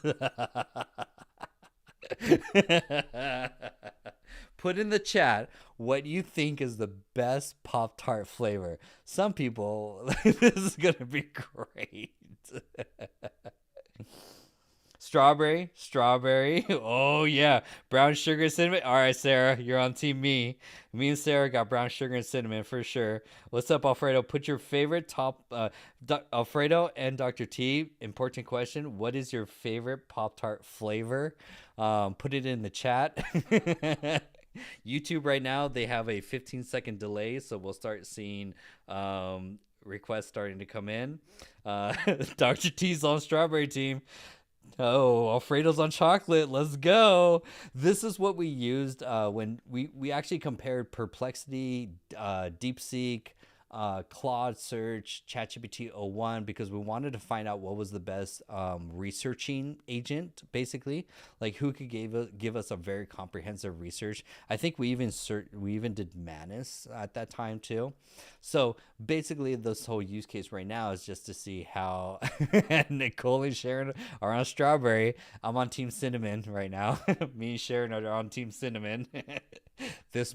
Put in the chat what you think is the best Pop-Tart flavor. Some people, this is going to be great. Strawberry. Oh yeah, brown sugar, cinnamon. All right, Sarah, you're on team me. Me and Sarah got brown sugar and cinnamon for sure. What's up, Alfredo? Put your favorite top. Alfredo and Dr. T. Important question. What is your favorite Pop-Tart flavor? Put it in the chat. YouTube right now, they have a 15-second delay, so we'll start seeing requests starting to come in. Dr. T's on strawberry team. Oh, Alfredo's on chocolate. Let's go. This is what we used when we actually compared Perplexity, DeepSeek, Claude Search, ChatGPT 01, because we wanted to find out what was the best researching agent, basically, like who could give us a very comprehensive research. I think we even did Manus at that time too. So basically, this whole use case right now is just to see how Nicole and Sharon are on strawberry. I'm on Team Cinnamon right now. Me and Sharon are on Team Cinnamon. This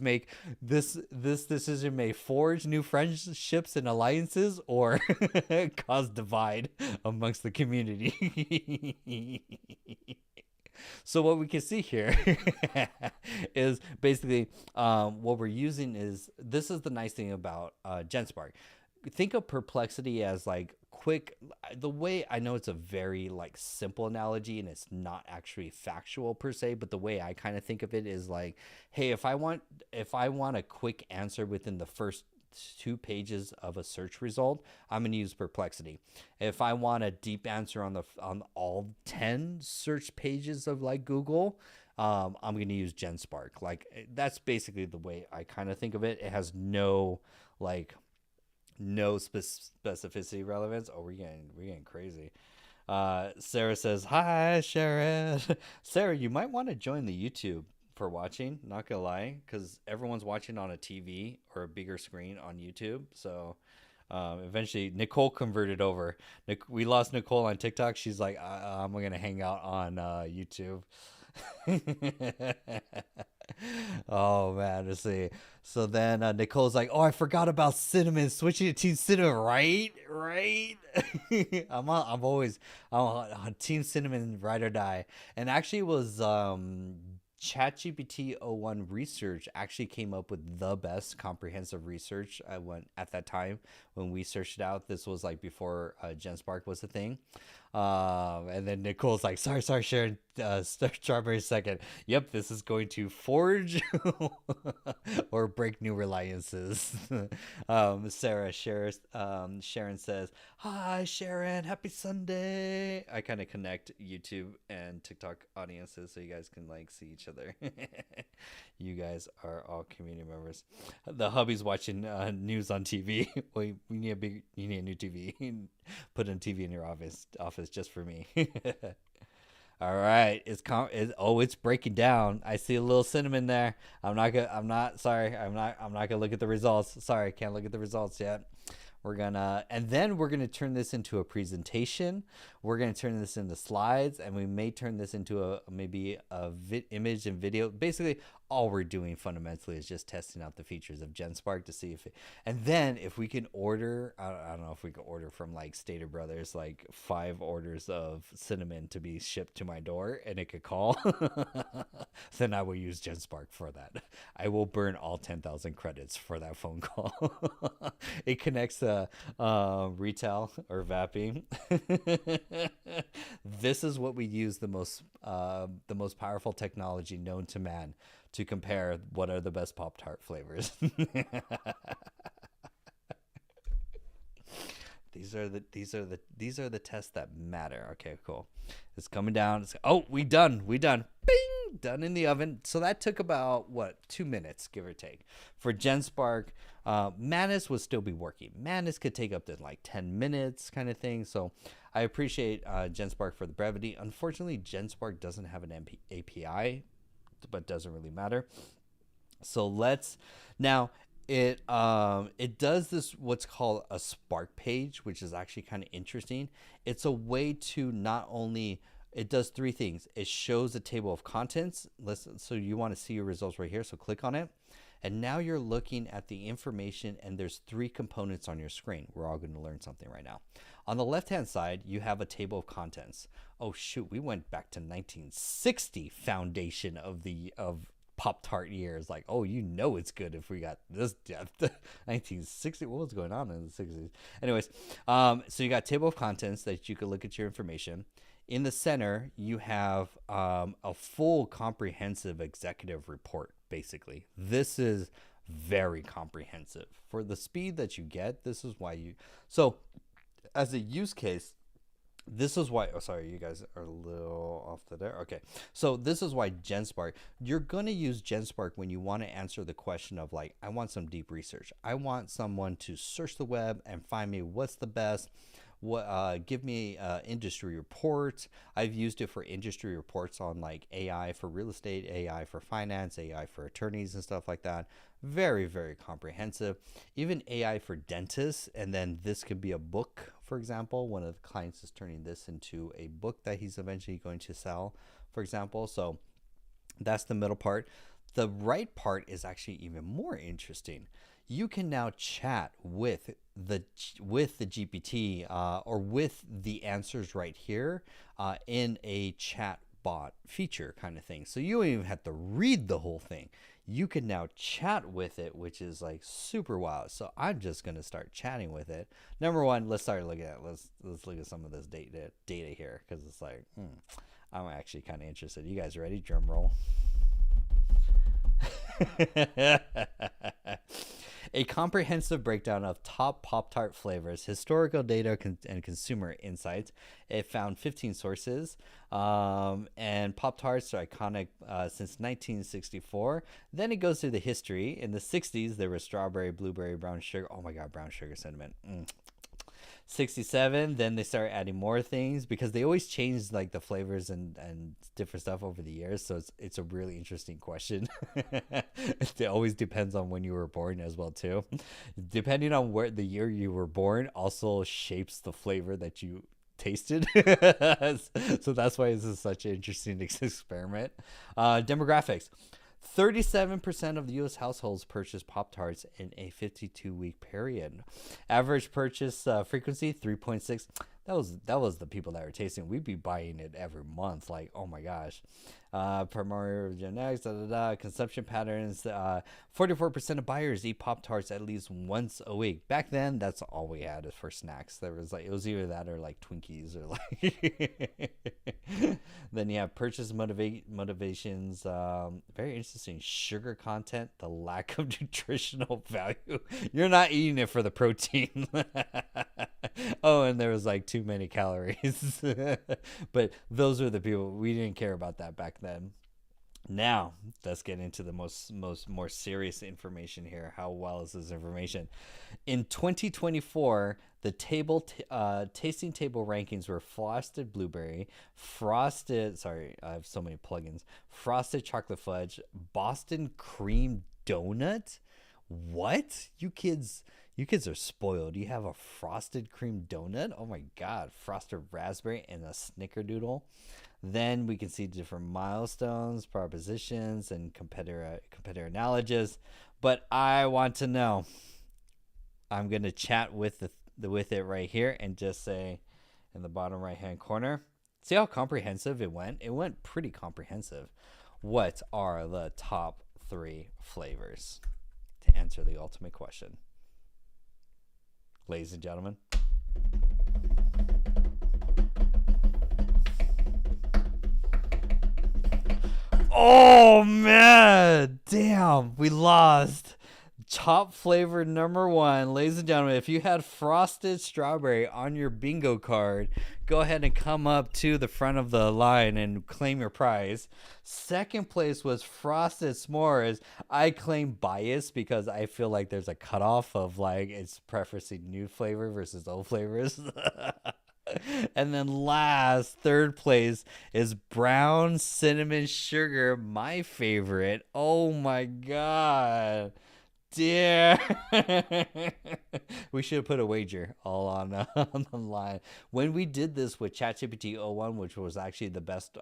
decision may forge new friendships and alliances or cause divide amongst the community. So what we can see here is basically what we're using is, this is the nice thing about GenSpark. Think of Perplexity as like quick. The way I know, it's a very like simple analogy and it's not actually factual per se, but the way I kind of think of it is like, hey, if I want a quick answer within the first 2 pages of a search result, I'm going to use Perplexity. If I want a deep answer on all 10 search pages of like Google, I'm going to use GenSpark. Like, that's basically the way I kind of think of it. It has no specificity relevance. Oh, we're getting crazy. Sarah says, hi, Sharon. Sarah, you might want to join the YouTube for watching, not gonna lie, because everyone's watching on a TV or a bigger screen on YouTube. So eventually Nicole converted over. We lost Nicole on TikTok. She's like, I'm gonna hang out on YouTube. Oh man, let's see. So then Nicole's like, oh, I forgot about Cinnamon, switching to Team Cinnamon, right? I'm on Team Cinnamon, ride or die. And actually it was ChatGPT 01 research actually came up with the best comprehensive research at that time when we searched it out. This was like before GenSpark was a thing. And then Nicole's like, sorry, Sharon, strawberry second. Yep, this is going to forge or break new alliances. Sharon says, hi, Sharon, happy Sunday. I kind of connect YouTube and TikTok audiences so you guys can like see each other. You guys are all community members. The hubby's watching news on TV. Well, you need a new TV. Put a TV in your office just for me. All right, it's breaking down. I see a little cinnamon there. I'm not gonna look at the results. Sorry, can't look at the results yet. And then we're gonna turn this into a presentation. We're gonna turn this into slides, and we may turn this into maybe image and video. Basically, all we're doing fundamentally is just testing out the features of GenSpark to see and then if we can order, I don't know if we can order from like Stater Brothers, like 5 orders of cinnamon to be shipped to my door, and it could call. Then I will use GenSpark for that. I will burn all 10,000 credits for that phone call. It connects to retail or Vapping. This is what we use the most powerful technology known to man to compare what are the best Pop-Tart flavors. These are the tests that matter. Okay, cool. It's coming down. We done. Bing, done in the oven. So that took about 2 minutes, give or take. For GenSpark, Manus would still be working. Manus could take up to like 10 minutes kind of thing. So I appreciate GenSpark for the brevity. Unfortunately, GenSpark doesn't have an API, but doesn't really matter. So it does this what's called a Spark page, which is actually kind of interesting. It's a way to not only, it does 3 things. It shows a table of contents. So you want to see your results right here. So click on it. And now you're looking at the information, and there's 3 components on your screen. We're all going to learn something right now. On the left-hand side, you have a table of contents. Oh shoot, we went back to 1960 foundation of Pop-Tart years. Like, it's good if we got this depth. 1960, what was going on in the 60s? Anyways, so you got table of contents that you can look at your information. In the center, you have a full comprehensive executive report, basically. This is very comprehensive. For the speed that you get, this is why so as a use case, this is why, sorry, you guys are a little off the there. Okay, so this is why GenSpark, you're going to use GenSpark when you want to answer the question of like, I want some deep research. I want someone to search the web and find me what's the best. Give me industry reports. I've used it for industry reports on like AI for real estate, AI for finance, AI for attorneys and stuff like that. Very, very comprehensive. Even AI for dentists. And then this could be a book, for example. One of the clients is turning this into a book that he's eventually going to sell, for example. So that's the middle part. The right part is actually even more interesting. You can now chat with the GPT or with the answers right here in a chat bot feature kind of thing. So you don't even have to read the whole thing. You can now chat with it, which is like super wild. So I'm just going to start chatting with it. Number one, let's start looking at let's look at some of this data here, because it's like I'm actually kind of interested. You guys ready? Drum roll. A comprehensive breakdown of top Pop-Tart flavors, historical data and consumer insights. It found 15 sources, and Pop-Tarts are iconic since 1964. Then it goes through the history. In the 60s, there was strawberry, blueberry, brown sugar. Oh my God, brown sugar cinnamon. 67, then they start adding more things, because they always change like the flavors and different stuff over the years. So it's a really interesting question. It always depends on when you were born as well too. Depending on where the year you were born also shapes the flavor that you tasted. So that's why this is such an interesting experiment. Demographics. 37% of the U.S. households purchased Pop-Tarts in a 52-week period. Average purchase frequency 3.6. That was the people that were tasting. We'd be buying it every month. Like, oh my gosh. Primary genetics, consumption patterns. 44% of buyers eat Pop-Tarts at least once a week. Back then, that's all we had for snacks. There was like, it was either that or like Twinkies or like. Then you have purchase motivations. Very interesting. Sugar content, the lack of nutritional value. You're not eating it for the protein. Oh, and there was like too many calories. But those are the people, we didn't care about that back then. Now let's get into the more serious information here. How well is this information? In 2024, the tasting table rankings were frosted blueberry, frosted chocolate fudge, Boston cream donut. What? You kids are spoiled. You have a frosted cream donut? Oh my god. Frosted raspberry and a snickerdoodle. Then we can see different milestones, propositions, and competitor analogies. But I want to know. I'm going to chat with it right here and just say in the bottom right hand corner. See how comprehensive it went? It went pretty comprehensive. What are the top 3 flavors? To answer the ultimate question. Ladies and gentlemen. Oh man, damn, we lost. Top flavor number 1, ladies and gentlemen, if you had frosted strawberry on your bingo card, go ahead and come up to the front of the line and claim your prize. Second place was frosted s'mores. I claim bias because I feel like there's a cutoff of like it's preferencing new flavor versus old flavors. And then last, third place is brown cinnamon sugar, my favorite. Oh my god. Dear. We should have put a wager all on the line. When we did this with ChatGPT o1, which was actually the best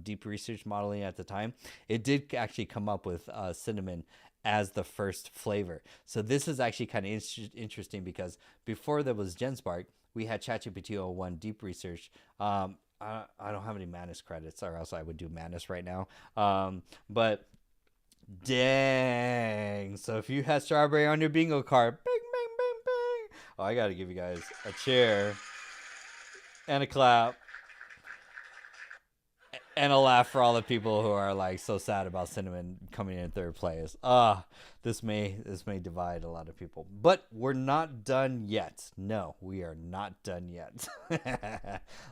deep research modeling at the time, it did actually come up with cinnamon as the first flavor. So this is actually kind of interesting because before there was GenSpark, we had ChatGPT o1 deep research. I don't have any Manus credits, or else I would do Manus right now. But dang. So if you had strawberry on your bingo card, bing, bing, bing, bing. Oh, I got to give you guys a cheer and a clap and a laugh for all the people who are like so sad about cinnamon coming in third place. This may divide a lot of people, but we're not done yet. No, we are not done yet.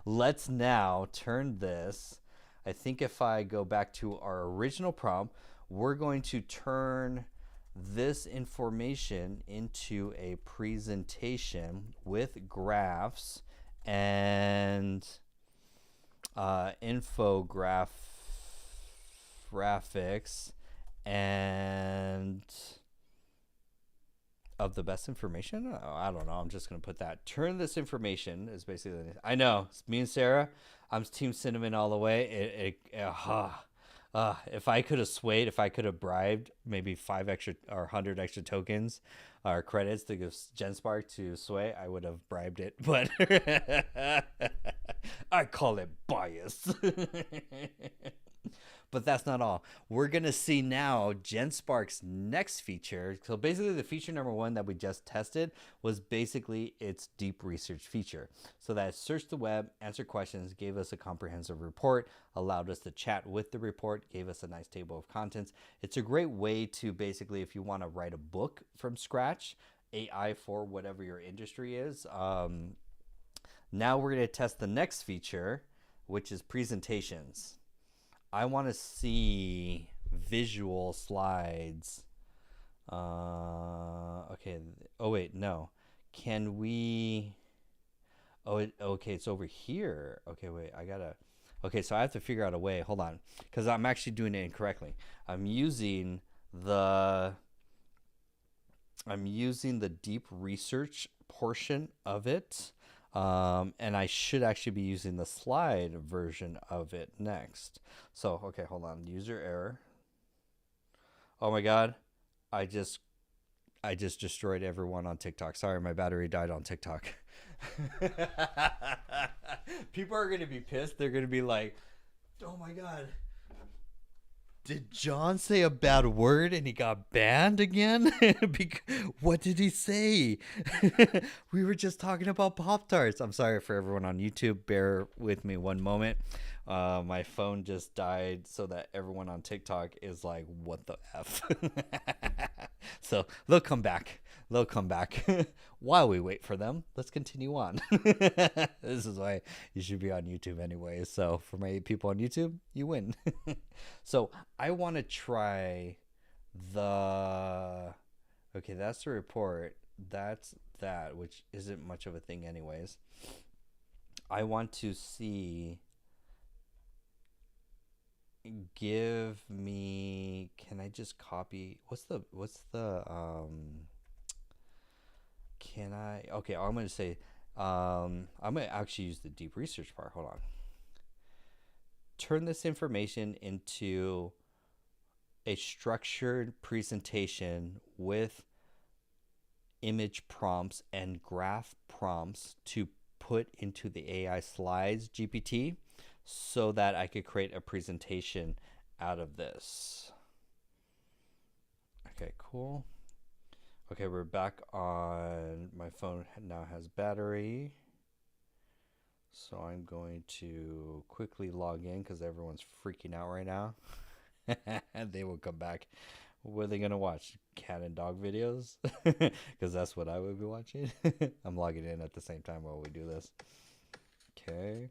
Let's now turn this. I think if I go back to our original prompt, we're going to turn this information into a presentation with graphs and infographics and of the best information. I don't know. I'm just going to put that. Turn this information is basically, I know, it's me and Sarah. I'm team cinnamon all the way. If I could have swayed, if I could have bribed maybe 5 extra or 100 extra tokens or credits to give GenSpark to sway, I would have bribed it. But I call it bias. But that's not all. We're going to see now GenSpark's next feature. So basically the feature number 1 that we just tested was basically its deep research feature. So that searched the web, answered questions, gave us a comprehensive report, allowed us to chat with the report, gave us a nice table of contents. It's a great way to basically, if you want to write a book from scratch, AI for whatever your industry is. Now we're going to test the next feature, which is presentations. I want to see visual slides. Okay. Oh, wait, no. Can we... Oh, okay, it's over here. Okay, wait, Okay, so I have to figure out a way. Hold on. Because I'm actually doing it incorrectly. I'm using the deep research portion of it. And I should actually be using the slide version of it next. So, okay, hold on. User error. Oh my god, I just destroyed everyone on TikTok. Sorry, my battery died on TikTok. People are gonna be pissed. They're gonna be like, "Oh my god, did John say a bad word and he got banned again? What did he say? We were just talking about Pop-Tarts." I'm sorry for everyone on YouTube. Bear with me one moment. My phone just died, so that everyone on TikTok is like, what the F? So they'll come back. They'll come back. While we wait for them, let's continue on. This is why you should be on YouTube anyway. So for my 8 people on YouTube, you win. So I want to try the... Okay, that's the report. That's that, which isn't much of a thing anyways. I want to see... Give me... Can I just copy... Can I... Okay, I'm going to say... I'm going to actually use the deep research part. Hold on. Turn this information into a structured presentation with image prompts and graph prompts to put into the AI Slides GPT so that I could create a presentation out of this. Okay, cool. Okay, we're back on... My phone now has battery. So I'm going to quickly log in because everyone's freaking out right now. And they will come back. What are they going to watch? Cat and dog videos? Because that's what I would be watching. I'm logging in at the same time while we do this. Okay.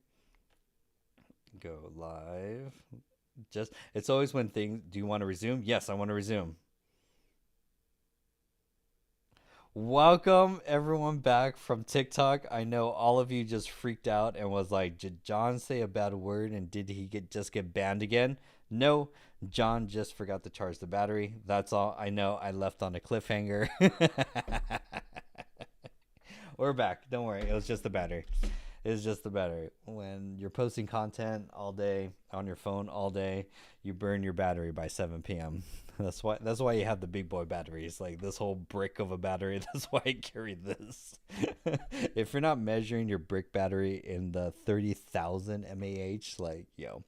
Go live. Just, it's always when things... Do you want to resume? Yes, I want to resume. Welcome everyone back from TikTok. I know all of you just freaked out and was like, did John say a bad word and did he just get banned again? No, John just forgot to charge the battery. That's all. I know I left on a cliffhanger. We're back. Don't worry. It was just the battery. It's just the battery. When you're posting content all day on your phone all day, you burn your battery by 7 p.m. That's why you have the big boy batteries, like this whole brick of a battery. That's why I carry this. If you're not measuring your brick battery in the 30,000 mAh, like, yo.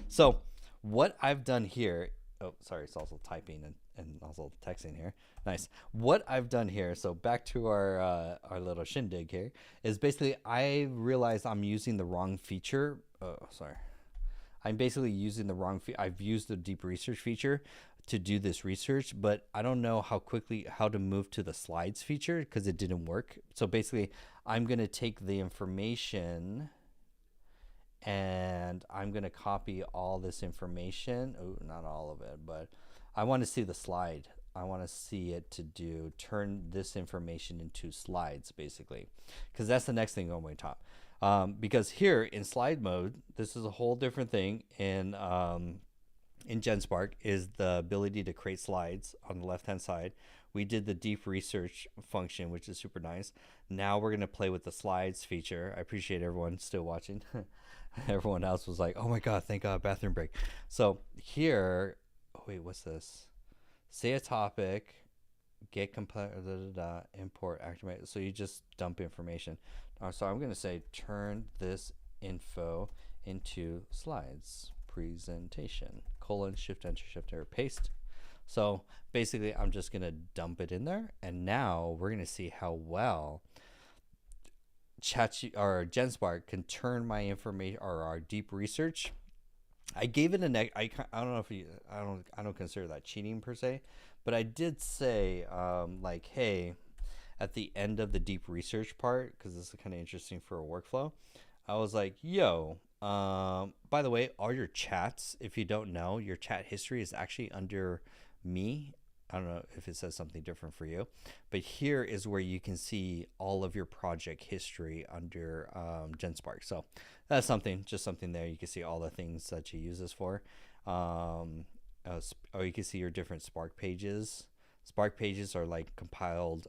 So what I've done here, oh, sorry, it's also typing and also texting here. Nice. What I've done here, so back to our little shindig here, is basically I realized I'm using the wrong feature. Oh, sorry. I'm basically using the wrong I've used the deep research feature to do this research, but I don't know how to move to the slides feature because it didn't work. So basically, I'm going to take the information and I'm going to copy all this information. Oh, not all of it, but I want to see the slide. I want to see it to turn this information into slides, basically, because that's the next thing I'm going to talk. Because here in slide mode, this is a whole different thing in GenSpark, is the ability to create slides on the left hand side. We did the deep research function, which is super nice. Now we're going to play with the slides feature. I appreciate everyone still watching. Everyone else was like, oh my God, thank God, bathroom break. So here, oh wait, what's this? Say a topic, get import, activate. So you just dump information. So I'm going to say, turn this info into slides, presentation, : shift enter, paste. So basically I'm just going to dump it in there. And now we're going to see how well GenSpark can turn my information or our deep research. I gave it I don't know if I don't consider that cheating per se, but I did say like, hey, at the end of the deep research part, because this is kind of interesting for a workflow, I was like, yo, by the way, all your chats, if you don't know, your chat history is actually under me. I don't know if it says something different for you, but here is where you can see all of your project history under GenSpark. So that's just something there. You can see all the things that you use this for. Or you can see your different Spark pages. Spark pages are like compiled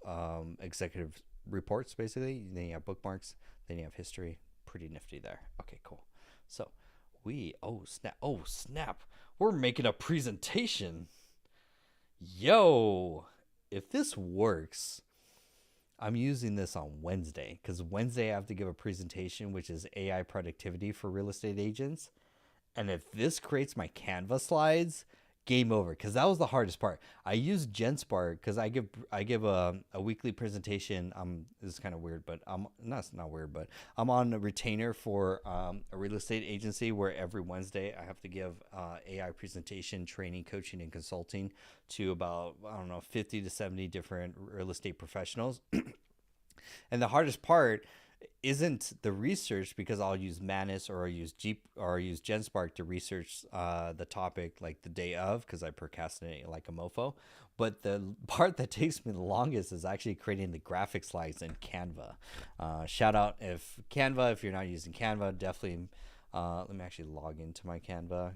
executive reports, basically. Then you have bookmarks, then you have history. Pretty nifty there. Okay, cool. So oh snap, we're making a presentation. Yo, if this works, I'm using this on Wednesday because Wednesday I have to give a presentation, which is AI productivity for real estate agents. And if this creates my Canva slides, game over. Because that was the hardest part. I use GenSpark because I give a weekly presentation. This is kind of weird, but not weird, but I'm on a retainer for a real estate agency where every Wednesday I have to give AI presentation, training, coaching, and consulting to about 50 to 70 different real estate professionals. And the hardest part isn't the research, because I'll use Manus or I'll use GenSpark to research the topic like the day of, because I procrastinate like a mofo. But the part that takes me the longest is actually creating the graphic slides in Canva. Shout out if you're not using Canva, definitely let me actually log into my Canva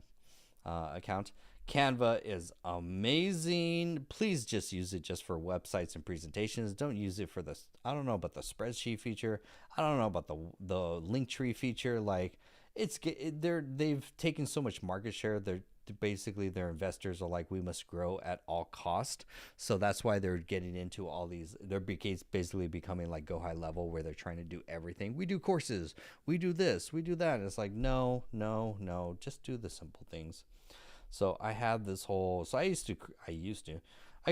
account. Canva is amazing. Please just use it just for websites and presentations. Don't use it for I don't know about the spreadsheet feature. I don't know about the Linktree feature. Like they've taken so much market share. Basically their investors are like, we must grow at all cost. So that's why they're getting into all these. They're basically becoming like Go High Level, where they're trying to do everything. We do courses. We do this. We do that. And it's like, no. Just do the simple things. So I had this whole, I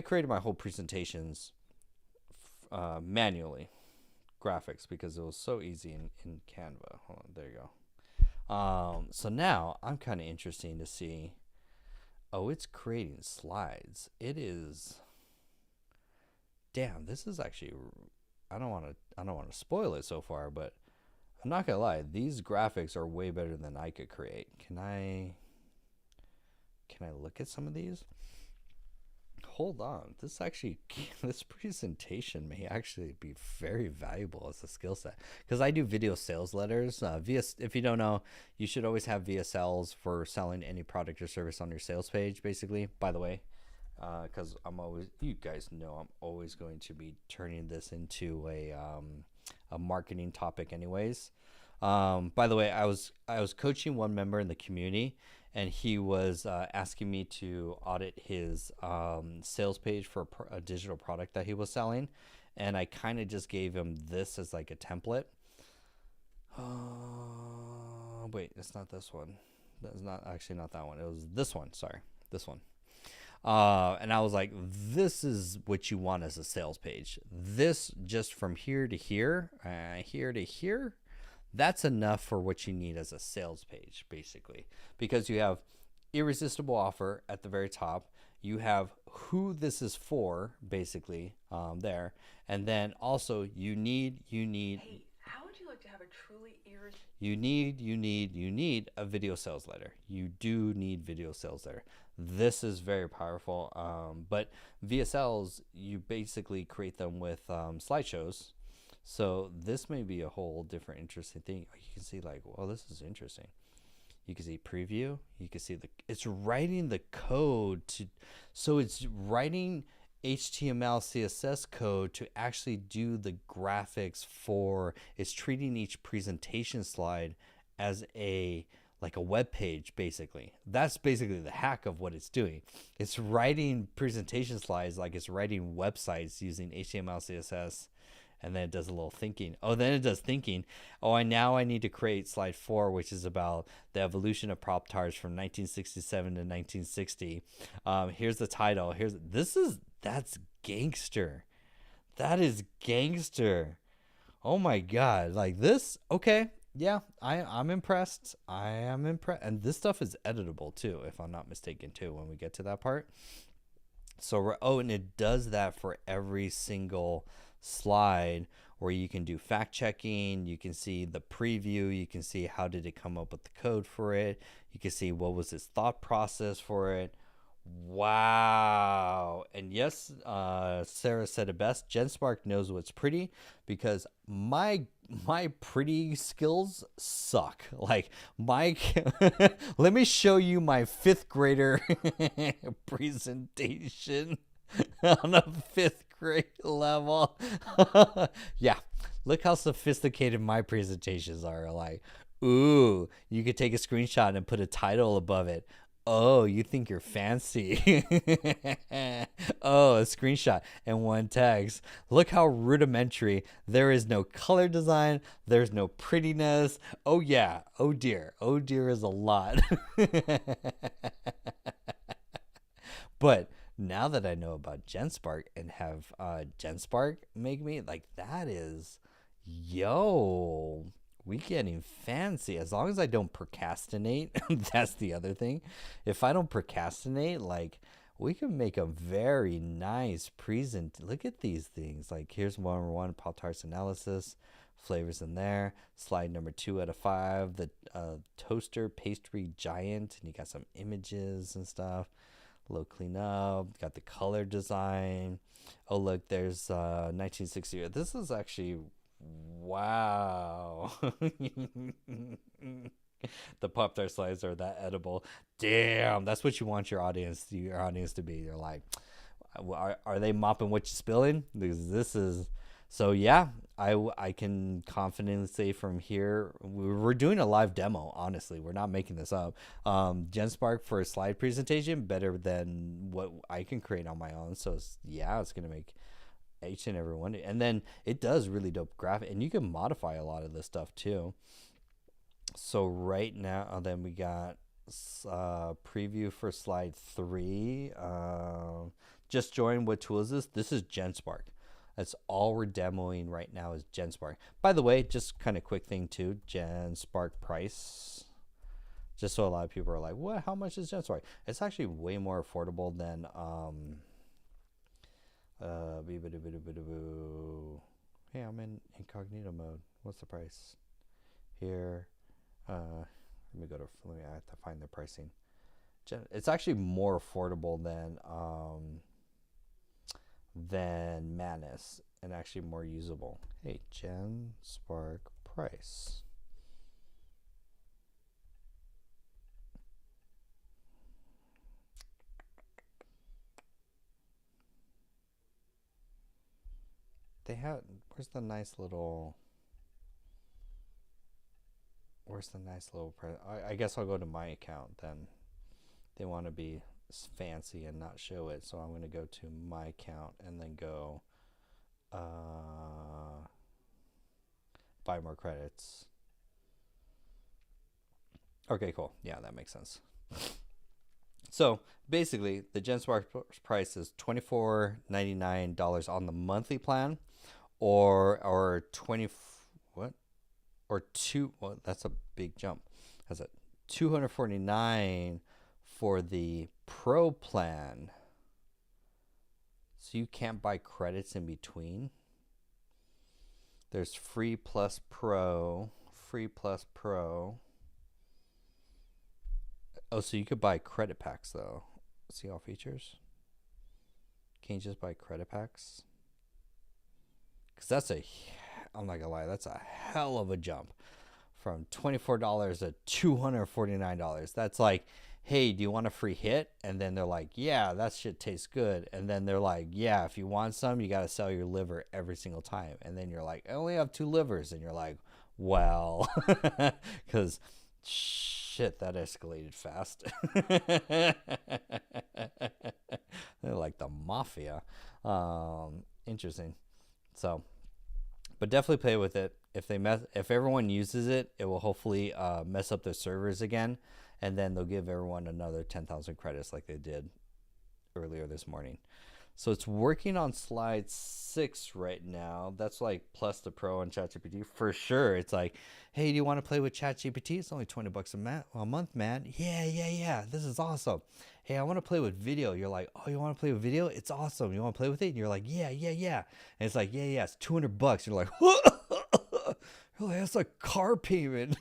created my whole presentations manually, graphics, because it was so easy in Canva. Hold on, there you go. So now I'm kind of interested to see, it's creating slides. It is, damn, this is actually, I don't want to spoil it so far, but I'm not gonna lie, these graphics are way better than I could create. Can I look at some of these? Hold on. This presentation may actually be very valuable as a skill set, because I do video sales letters. If you don't know, you should always have VSLs for selling any product or service on your sales page, basically. By the way, because you guys know I'm always going to be turning this into a marketing topic anyways. By the way, I was coaching one member in the community, and he was asking me to audit his sales page for a digital product that he was selling, and I kind of just gave him this as like a template. Wait, it's not this one. That's not that one. It was this one. Sorry, this one. And I was like, this is what you want as a sales page. This just from here to here, here to here. That's enough for what you need as a sales page, basically, because you have irresistible offer at the very top. You have who this is for, basically, there. And then also you need. Hey, how would you like to have a truly You need a video sales letter. You do need video sales letter. This is very powerful. But VSLs, you basically create them with slideshows. So this may be a whole different interesting thing. You can see like, well, this is interesting. You can see preview. You can see it's writing the code so it's writing HTML, CSS code to actually do the graphics it's treating each presentation slide as a web page, basically. That's basically the hack of what it's doing. It's writing presentation slides like it's writing websites using HTML, CSS. And then it does a little thinking. Then it does thinking. Now I need to create slide 4, which is about the evolution of prop tires from 1967 to 1960. Here's the title. That's gangster. That is gangster. Oh my God. Like this. Okay. Yeah, I'm impressed. I am impressed. And this stuff is editable too, if I'm not mistaken too, when we get to that part. So, and it does that for every single slide, where you can do fact checking. You can see the preview. You can see how did it come up with the code for it. You can see what was his thought process for it. Wow. And yes, Sarah said it best. GenSpark knows what's pretty, because my pretty skills suck. Like let me show you my 5th grader presentation on a 5th grade level. Yeah, look how sophisticated my presentations are. Like, ooh, you could take a screenshot and put a title above it. Oh, you think you're fancy. Oh, a screenshot and one text. Look how rudimentary. There is no color design. There's no prettiness. Oh, yeah. Oh, dear. Oh, dear is a lot. But now that I know about GenSpark and have GenSpark make me, like, that is, yo, we getting fancy. As long as I don't procrastinate, that's the other thing. If I don't procrastinate, like, we can make a very nice present. Look at these things. Like, here's number one, Pop-Tarts analysis, flavors in there. Slide number 2 out of 5, the toaster pastry giant, and you got some images and stuff. Low cleanup, got the color design. Oh, look, there's 1960. This is actually, wow. The Pop-Tart slides are that edible. Damn, that's what you want your audience to be. You're like, are they mopping what you're spilling? Because this is, so yeah, I can confidently say from here, we're doing a live demo. Honestly, we're not making this up. GenSpark for a slide presentation better than what I can create on my own. So yeah, it's gonna make each and every one. And then it does really dope graphic, and you can modify a lot of this stuff too. So right now, then we got preview for slide 3. Just join. What tool is this? This is GenSpark. That's all we're demoing right now is GenSpark. By the way, just kind of quick thing too, GenSpark price. Just so a lot of people are like, what? How much is GenSpark? It's actually way more affordable than hey, I'm in incognito mode. What's the price? Here. Let me go to, I have to find the pricing. It's actually more affordable than Manus, and actually more usable. Hey, GenSpark price. They have, where's the nice little I guess I'll go to my account then. They want to be fancy and not show it, so I'm going to go to my account and then go buy more credits. Okay, cool. Yeah, that makes sense. So basically the GenSpark price is $24.99 on the monthly plan, or 20 what or two, well, that's a big jump. That's a $249 for the pro plan. So you can't buy credits in between. There's free plus pro, free plus pro. Oh, so you could buy credit packs though. See all features. Can you just buy credit packs? Because that's a, I'm not gonna lie, that's a hell of a jump from $24 to $249. That's like, hey, do you want a free hit? And then they're like, yeah, that shit tastes good. And then they're like, yeah, if you want some, you got to sell your liver every single time. And then you're like, I only have 2 livers. And you're like, well, because shit, that escalated fast. They're like the mafia. Interesting. So, but definitely play with it. If everyone uses it, it will hopefully mess up their servers again, and then they'll give everyone another 10,000 credits like they did earlier this morning. So it's working on slide 6 right now. That's like plus the pro and ChatGPT for sure. It's like, hey, do you want to play with ChatGPT? It's only $20 a month, man. Yeah. This is awesome. Hey, I want to play with video. You're like, oh, you want to play with video? It's awesome. You want to play with it? And you're like, yeah. And it's like, yeah. It's $200. You're like, you're like, that's like car payment.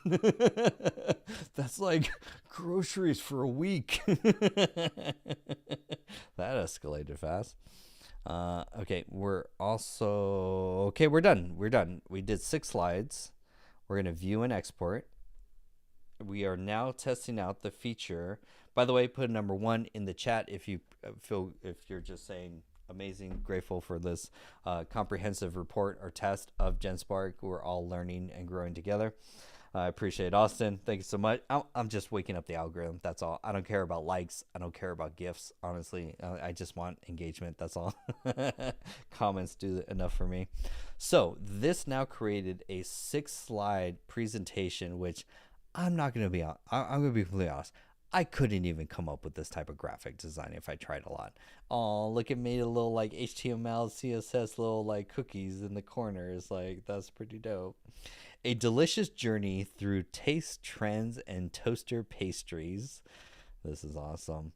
That's like groceries for a week. That escalated fast. Okay, we're done. We did 6 slides. We're going to view and export. We are now testing out the feature. By the way, put number 1 in the chat if you feel, if you're just saying amazing, grateful for this comprehensive report or test of GenSpark. We're all learning and growing together. I appreciate it, Austin. Thank you so much. I'm just waking up the algorithm. That's all. I don't care about likes. I don't care about gifts. Honestly, I just want engagement. That's all. Comments do enough for me. So this now created a 6-slide presentation, which I'm not going to be on. I'm going to be completely honest. I couldn't even come up with this type of graphic design if I tried a lot. Oh, look, it made a little like HTML, CSS, little like cookies in the corners. Like, that's pretty dope. A delicious journey through taste trends and toaster pastries. This is awesome.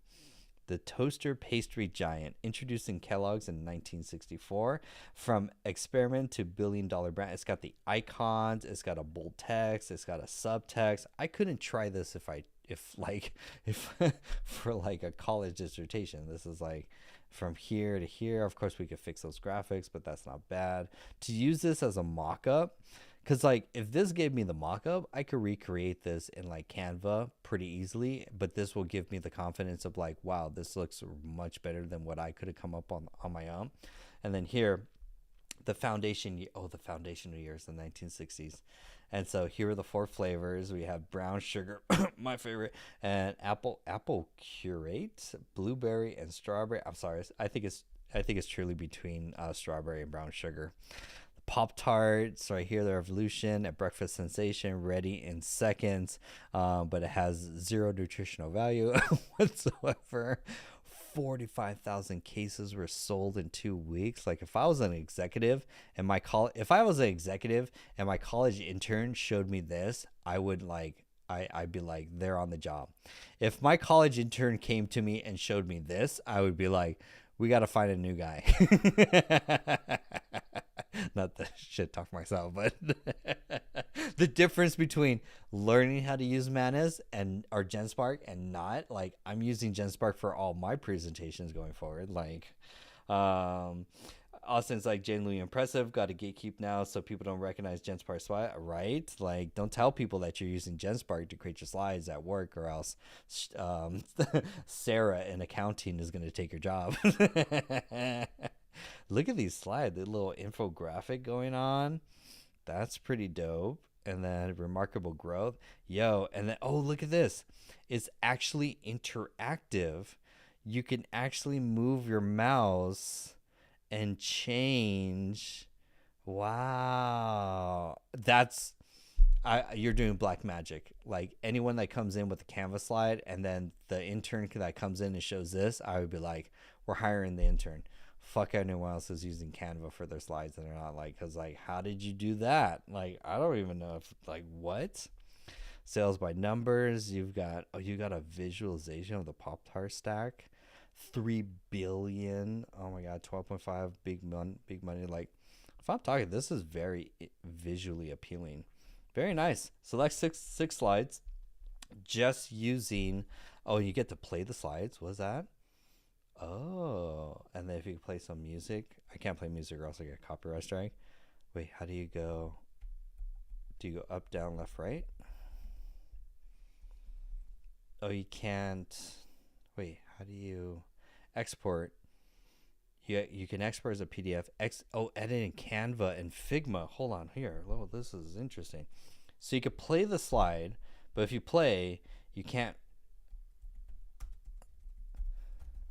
The toaster pastry giant, introduced in Kellogg's in 1964. From experiment to billion-dollar brand. It's got the icons. It's got a bold text. It's got a subtext. I couldn't try this if for like a college dissertation. This is like from here to here. Of course, we could fix those graphics, but that's not bad. To use this as a mock-up, because like if this gave me the mock-up, I could recreate this in like Canva pretty easily, but this will give me the confidence of like, wow, this looks much better than what I could have come up on my own. And then here, the foundation years, the 1960s. And so here are the 4 flavors. We have brown sugar, my favorite, and apple curate, blueberry, and strawberry. I'm sorry, I think it's truly between strawberry and brown sugar. Pop-Tarts right here, the Revolution, a breakfast sensation, ready in seconds, but it has 0 nutritional value whatsoever. 45,000 cases were sold in 2 weeks. Like if I was an executive and my college intern showed me this, I would like, I'd be like, they're on the job. If my college intern came to me and showed me this, I would be like, we got to find a new guy. Not the shit talk myself, but the difference between learning how to use Manus or GenSpark and not, like, I'm using GenSpark for all my presentations going forward. Like, Austin's like, genuinely impressive. Got to gatekeep now so people don't recognize GenSpark slide, right? Like, don't tell people that you're using GenSpark to create your slides at work, or else Sarah in accounting is going to take your job. Look at these slides, the little infographic going on. That's pretty dope. And then remarkable growth. Yo, and then, oh, look at this. It's actually interactive. You can actually move your mouse and change. Wow. You're doing black magic. Like, anyone that comes in with a Canva slide and then the intern that comes in and shows this, I would be like, we're hiring the intern. Fuck anyone else is using Canva for their slides and they're not, like, because, like, how did you do that? Like, I don't even know if, like, what? Sales by numbers. You got a visualization of the Pop-Tart stack. 3 billion. Oh my god, 12.5, big money. Like, if I'm talking, this is very visually appealing. Very nice. Select six slides. Just using, oh, you get to play the slides. What's that? Oh, and then if you play some music, I can't play music or else I get a copyright strike. Wait, how do you go? Do you go up, down, left, right? Oh, you can't. Wait, how do you export? You can export as a PDF. Edit in Canva and Figma. Hold on here. Oh, this is interesting. So you could play the slide, but if you play, you can't.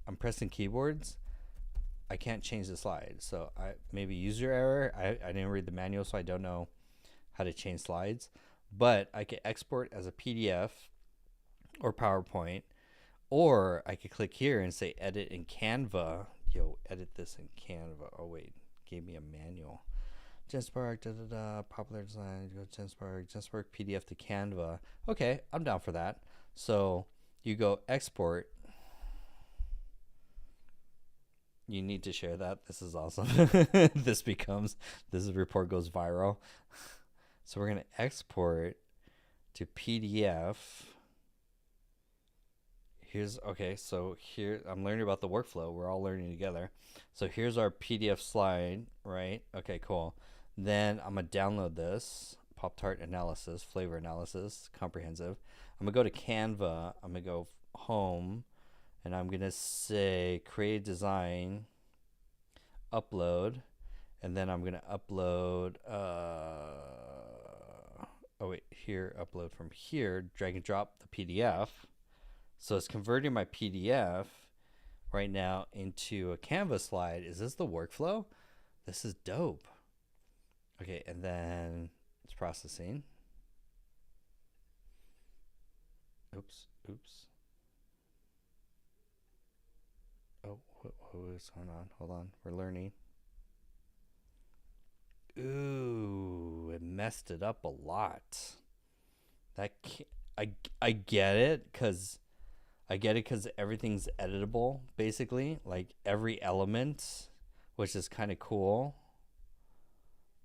I'm pressing keyboards. I can't change the slide. So maybe user error. I didn't read the manual, so I don't know how to change slides. But I could export as a PDF or PowerPoint, or I could click here and say edit in Canva. Yo, edit this in Canva. Oh wait, gave me a manual. GenSpark, popular design, go GenSpark PDF to Canva. Okay, I'm down for that. So you go export. You need to share that. This is awesome. This report goes viral. So we're going to export to PDF. So here I'm learning about the workflow. We're all learning together. So here's our PDF slide, right? Okay, cool. Then I'm going to download this. Pop-Tart analysis, flavor analysis, comprehensive. I'm going to go to Canva. I'm going to go home. And I'm going to say create design, upload, and then I'm going to upload, oh wait, here, upload from here, drag and drop the PDF. So it's converting my PDF right now into a Canva slide. Is this the workflow? This is dope. Okay, and then it's processing. Oops. Oh, what is going on? Hold on, we're learning. Ooh, it messed it up a lot. I get it because everything's editable, basically, like every element, which is kind of cool.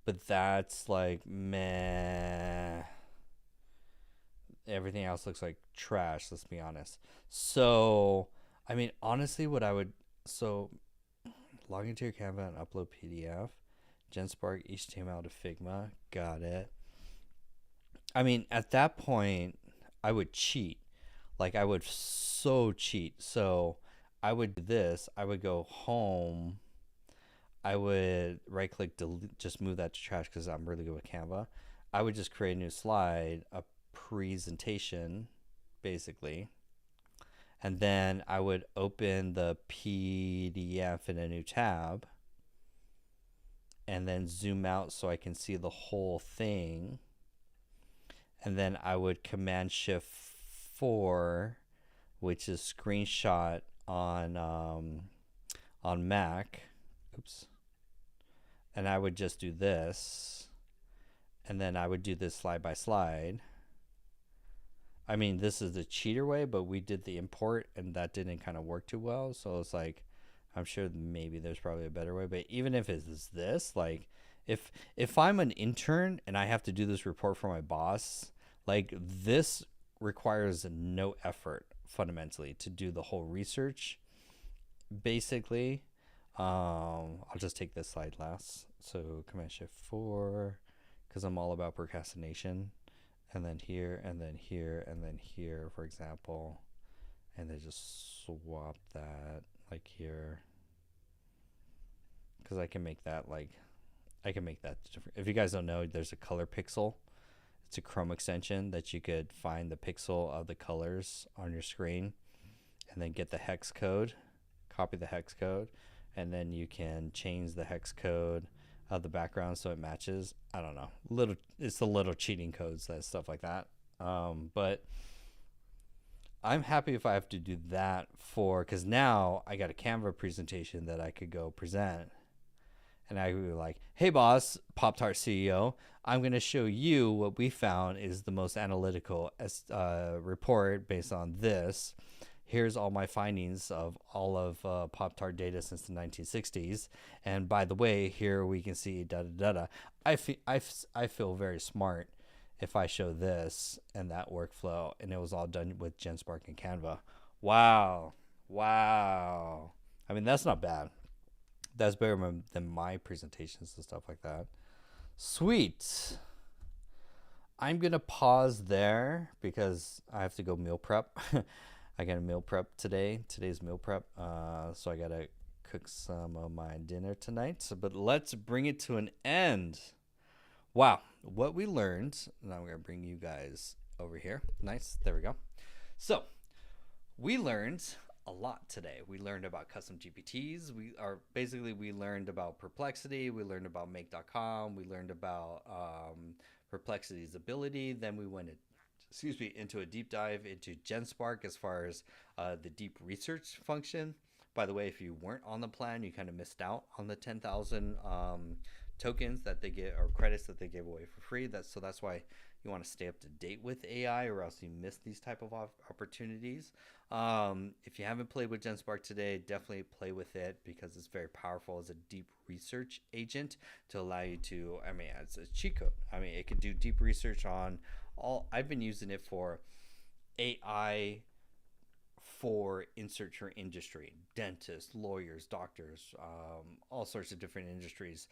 But that's like, meh. Everything else looks like trash, let's be honest. So, I mean, honestly, log into your Canva and upload PDF. GenSpark, HTML to Figma. Got it. I mean, at that point, I would cheat. Like, I would so cheat. So, I would do this. I would go home. I would right-click, delete, just move that to trash because I'm really good with Canva. I would just create a new slide, a presentation, basically. And then I would open the PDF in a new tab. And then zoom out so I can see the whole thing. And then I would Command-Shift-4, which is screenshot on Mac. Oops. And I would just do this. And then I would do this slide by slide. I mean, this is the cheater way, but we did the import and that didn't kind of work too well. So it's like, I'm sure maybe there's probably a better way, but even if it's this, like if I'm an intern and I have to do this report for my boss, like this requires no effort fundamentally to do the whole research. Basically, I'll just take this slide last. So Command-Shift-4, because I'm all about procrastination, and then here, and then here, and then here, for example, and then just swap that. Like here, because I can make that different. If you guys don't know, there's a color pixel. It's a Chrome extension that you could find the pixel of the colors on your screen and then get the hex code, copy the hex code, and then you can change the hex code of the background so it matches. I don't know, it's the little cheating codes, that stuff like that. But I'm happy if I have to do that because now I got a Canva presentation that I could go present. And I would be like, hey boss, Pop-Tart CEO, I'm going to show you what we found is the most analytical report based on this. Here's all my findings of all of Pop-Tart data since the 1960s. And by the way, here we can see da-da-da-da. I feel very smart if I show this and that workflow, and it was all done with GenSpark and Canva. Wow. I mean, that's not bad. That's better than my presentations and stuff like that. Sweet. I'm going to pause there because I have to go meal prep. I got a meal prep today. Today's meal prep. So I got to cook some of my dinner tonight. But let's bring it to an end. Wow, what we learned. Now we're going to bring you guys over here. Nice, there we go. So we learned a lot today. We learned about custom GPTs. We learned about Perplexity. We learned about Make.com. We learned about Perplexity's ability. Then we went into a deep dive into GenSpark as far as the deep research function. By the way, if you weren't on the plan, you kind of missed out on the 10,000 tokens that they get, or credits that they gave away for free. That's why you want to stay up to date with AI, or else you miss these type of opportunities. If you haven't played with GenSpark today, definitely play with it because it's very powerful as a deep research agent to allow you to, I mean, it's a cheat code. I mean, it can do deep research on all. I've been using it for AI for insert your industry, dentists, lawyers, doctors, all sorts of different industries.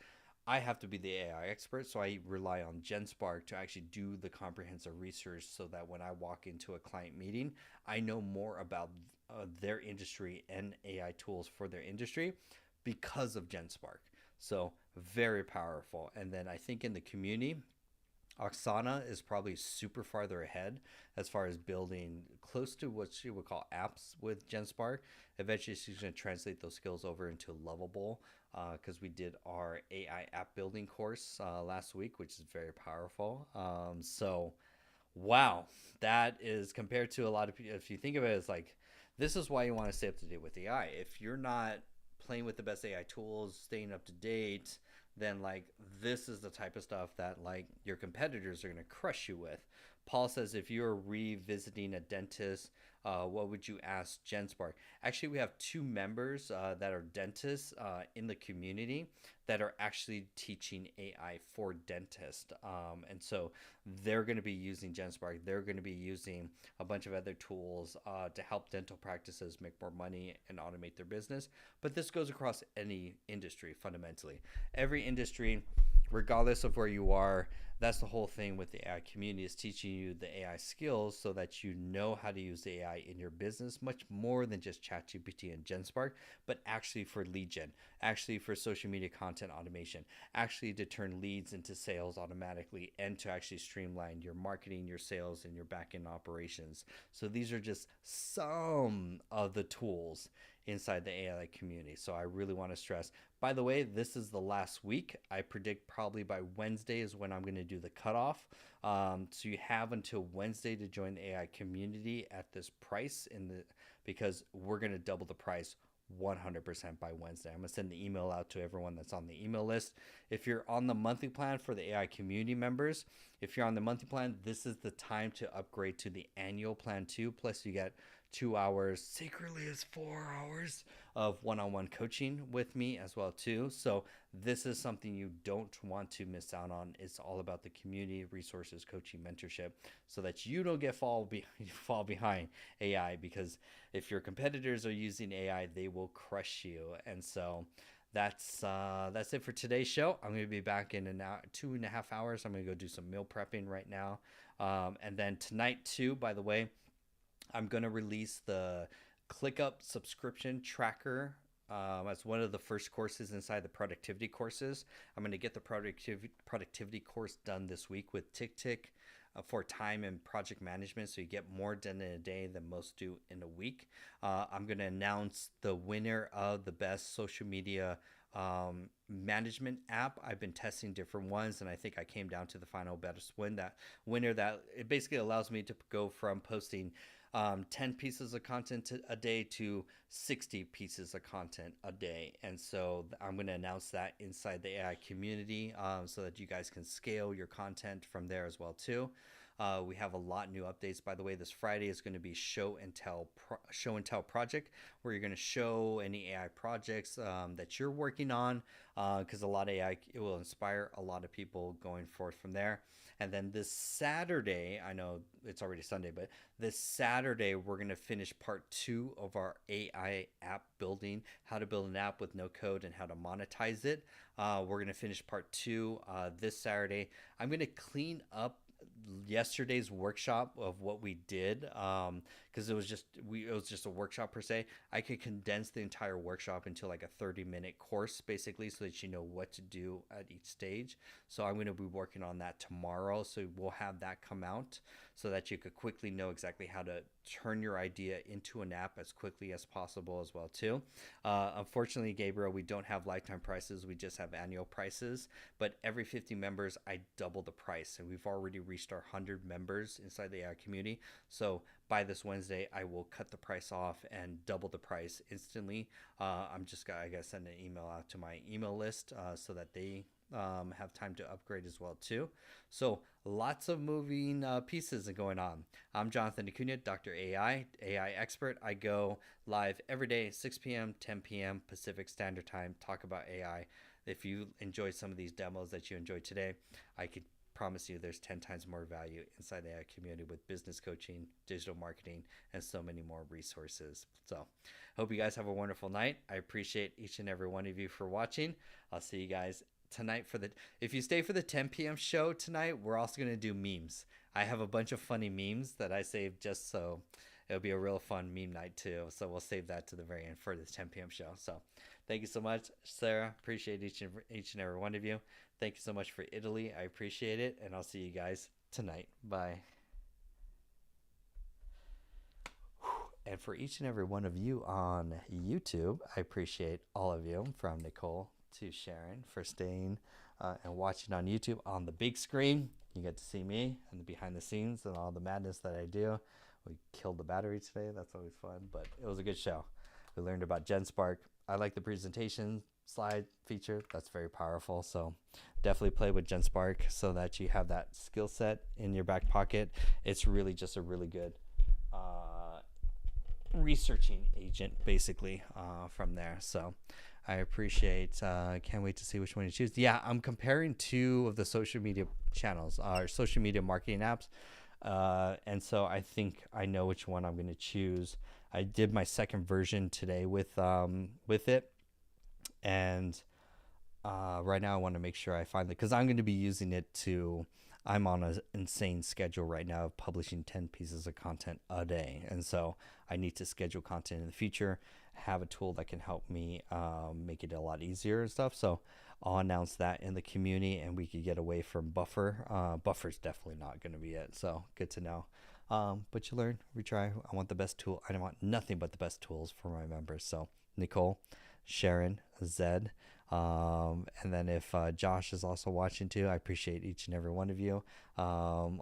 I have to be the AI expert, so I rely on GenSpark to actually do the comprehensive research so that when I walk into a client meeting, I know more about their industry and AI tools for their industry because of GenSpark. So very powerful. And then I think in the community, Oksana is probably super farther ahead as far as building close to what she would call apps with GenSpark. Eventually, she's going to translate those skills over into Lovable, because we did our AI app building course last week, which is very powerful. So, wow, that is compared to a lot of people. If you think of it as like, this is why you want to stay up to date with AI. If you're not playing with the best AI tools, staying up to date, then like this is the type of stuff that like your competitors are going to crush you with. Paul says, if you're revisiting a dentist, what would you ask GenSpark? Actually, we have 2 members that are dentists in the community that are actually teaching AI for dentists. And so they're going to be using GenSpark. They're going to be using a bunch of other tools to help dental practices make more money and automate their business. But this goes across any industry fundamentally. Every industry, regardless of where you are, that's the whole thing with the AI community, is teaching you the AI skills so that you know how to use the AI in your business much more than just ChatGPT and GenSpark, but actually for lead gen, actually for social media content automation, actually to turn leads into sales automatically, and to actually streamline your marketing, your sales, and your back-end operations. So these are just some of the tools inside the AI community. So I really want to stress, by the way, this is the last week. I predict probably by Wednesday is when I'm going to do the cutoff. So you have until Wednesday to join the AI community at this price, because we're going to double the price 100% by Wednesday. I'm going to send the email out to everyone that's on the email list. If you're on the monthly plan for the AI community members, if you're on the monthly plan, this is the time to upgrade to the annual plan too. Plus you get 2 hours, secretly is 4 hours of one-on-one coaching with me as well too. So this is something you don't want to miss out on. It's all about the community, resources, coaching, mentorship, so that you don't get fall behind AI, because if your competitors are using AI, they will crush you. And so that's it for today's show. I'm going to be back in 2.5 hours. I'm going to go do some meal prepping right now. And then tonight too, by the way, I'm going to release the ClickUp subscription tracker as one of the first courses inside the productivity courses. I'm going to get the productivity course done this week with TickTick for time and project management, so you get more done in a day than most do in a week. I'm going to announce the winner of the best social media management app. I've been testing different ones, and I think I came down to the final best winner that it basically allows me to go from posting 10 pieces of content a day to 60 pieces of content a day. And so I'm going to announce that inside the AI community, so that you guys can scale your content from there as well too. We have a lot new updates. By the way, this Friday is going to be show and tell project, where you're going to show any AI projects that you're working on, because a lot of AI, it will inspire a lot of people going forth from there. And then this Saturday, I know it's already Sunday, but this Saturday, we're going to finish part 2 of our AI app building, how to build an app with no code and how to monetize it. We're going to finish part 2 this Saturday. I'm going to clean up yesterday's workshop of what we did, because it was just a workshop per se. I could condense the entire workshop into like a 30-minute course basically, so that you know what to do at each stage. So I'm going to be working on that tomorrow, so we'll have that come out so that you could quickly know exactly how to turn your idea into an app as quickly as possible as well too. Unfortunately, Gabriel, we don't have lifetime prices, we just have annual prices, but every 50 members I double the price, and we've already reached our 100 members inside the AI community. So by this Wednesday, I will cut the price off and double the price instantly. I gotta send an email out to my email list so that they have time to upgrade as well too. So lots of moving pieces going on. I'm Jonathan Acuna, Dr. AI expert. I go live every day, 6 p.m., 10 p.m. Pacific Standard Time, talk about AI. If you enjoyed some of these demos that you enjoyed today, I could promise you there's 10 times more value inside the AI community with business coaching, digital marketing, and so many more resources. So hope you guys have a wonderful night. I appreciate each and every one of you for watching. I'll see you guys tonight if you stay for the 10 p.m. show tonight. We're also going to do memes. I have a bunch of funny memes that I saved just so it'll be a real fun meme night too. So we'll save that to the very end for this 10 p.m. show. So thank you so much, Sarah. Appreciate each and every one of you. Thank you so much for Italy. I appreciate it. And I'll see you guys tonight. Bye. And for each and every one of you on YouTube, I appreciate all of you, from Nicole to Sharon, for staying and watching on YouTube on the big screen. You get to see me and the behind the scenes and all the madness that I do. We killed the battery today. That's always fun, but it was a good show. We learned about GenSpark. I like the presentation slide feature. That's very powerful. So definitely play with GenSpark so that you have that skill set in your back pocket. It's really just a really good researching agent, basically, from there. So I appreciate, can't wait to see which one you choose. Yeah, I'm comparing 2 of the social media channels, or social media marketing apps. And so I think I know which one I'm going to choose. I did my second version today with it. And right now I want to make sure I find it, because I'm going to be using it to, I'm on an insane schedule right now of publishing 10 pieces of content a day. And so I need to schedule content in the future, have a tool that can help me make it a lot easier and stuff. So I'll announce that in the community, and we could get away from Buffer. Buffer's definitely not going to be it. So good to know. But you learn, retry. I want the best tool. I don't want nothing but the best tools for my members. So Nicole, Sharon, Zed, and then if Josh is also watching too, I appreciate each and every one of you. I'll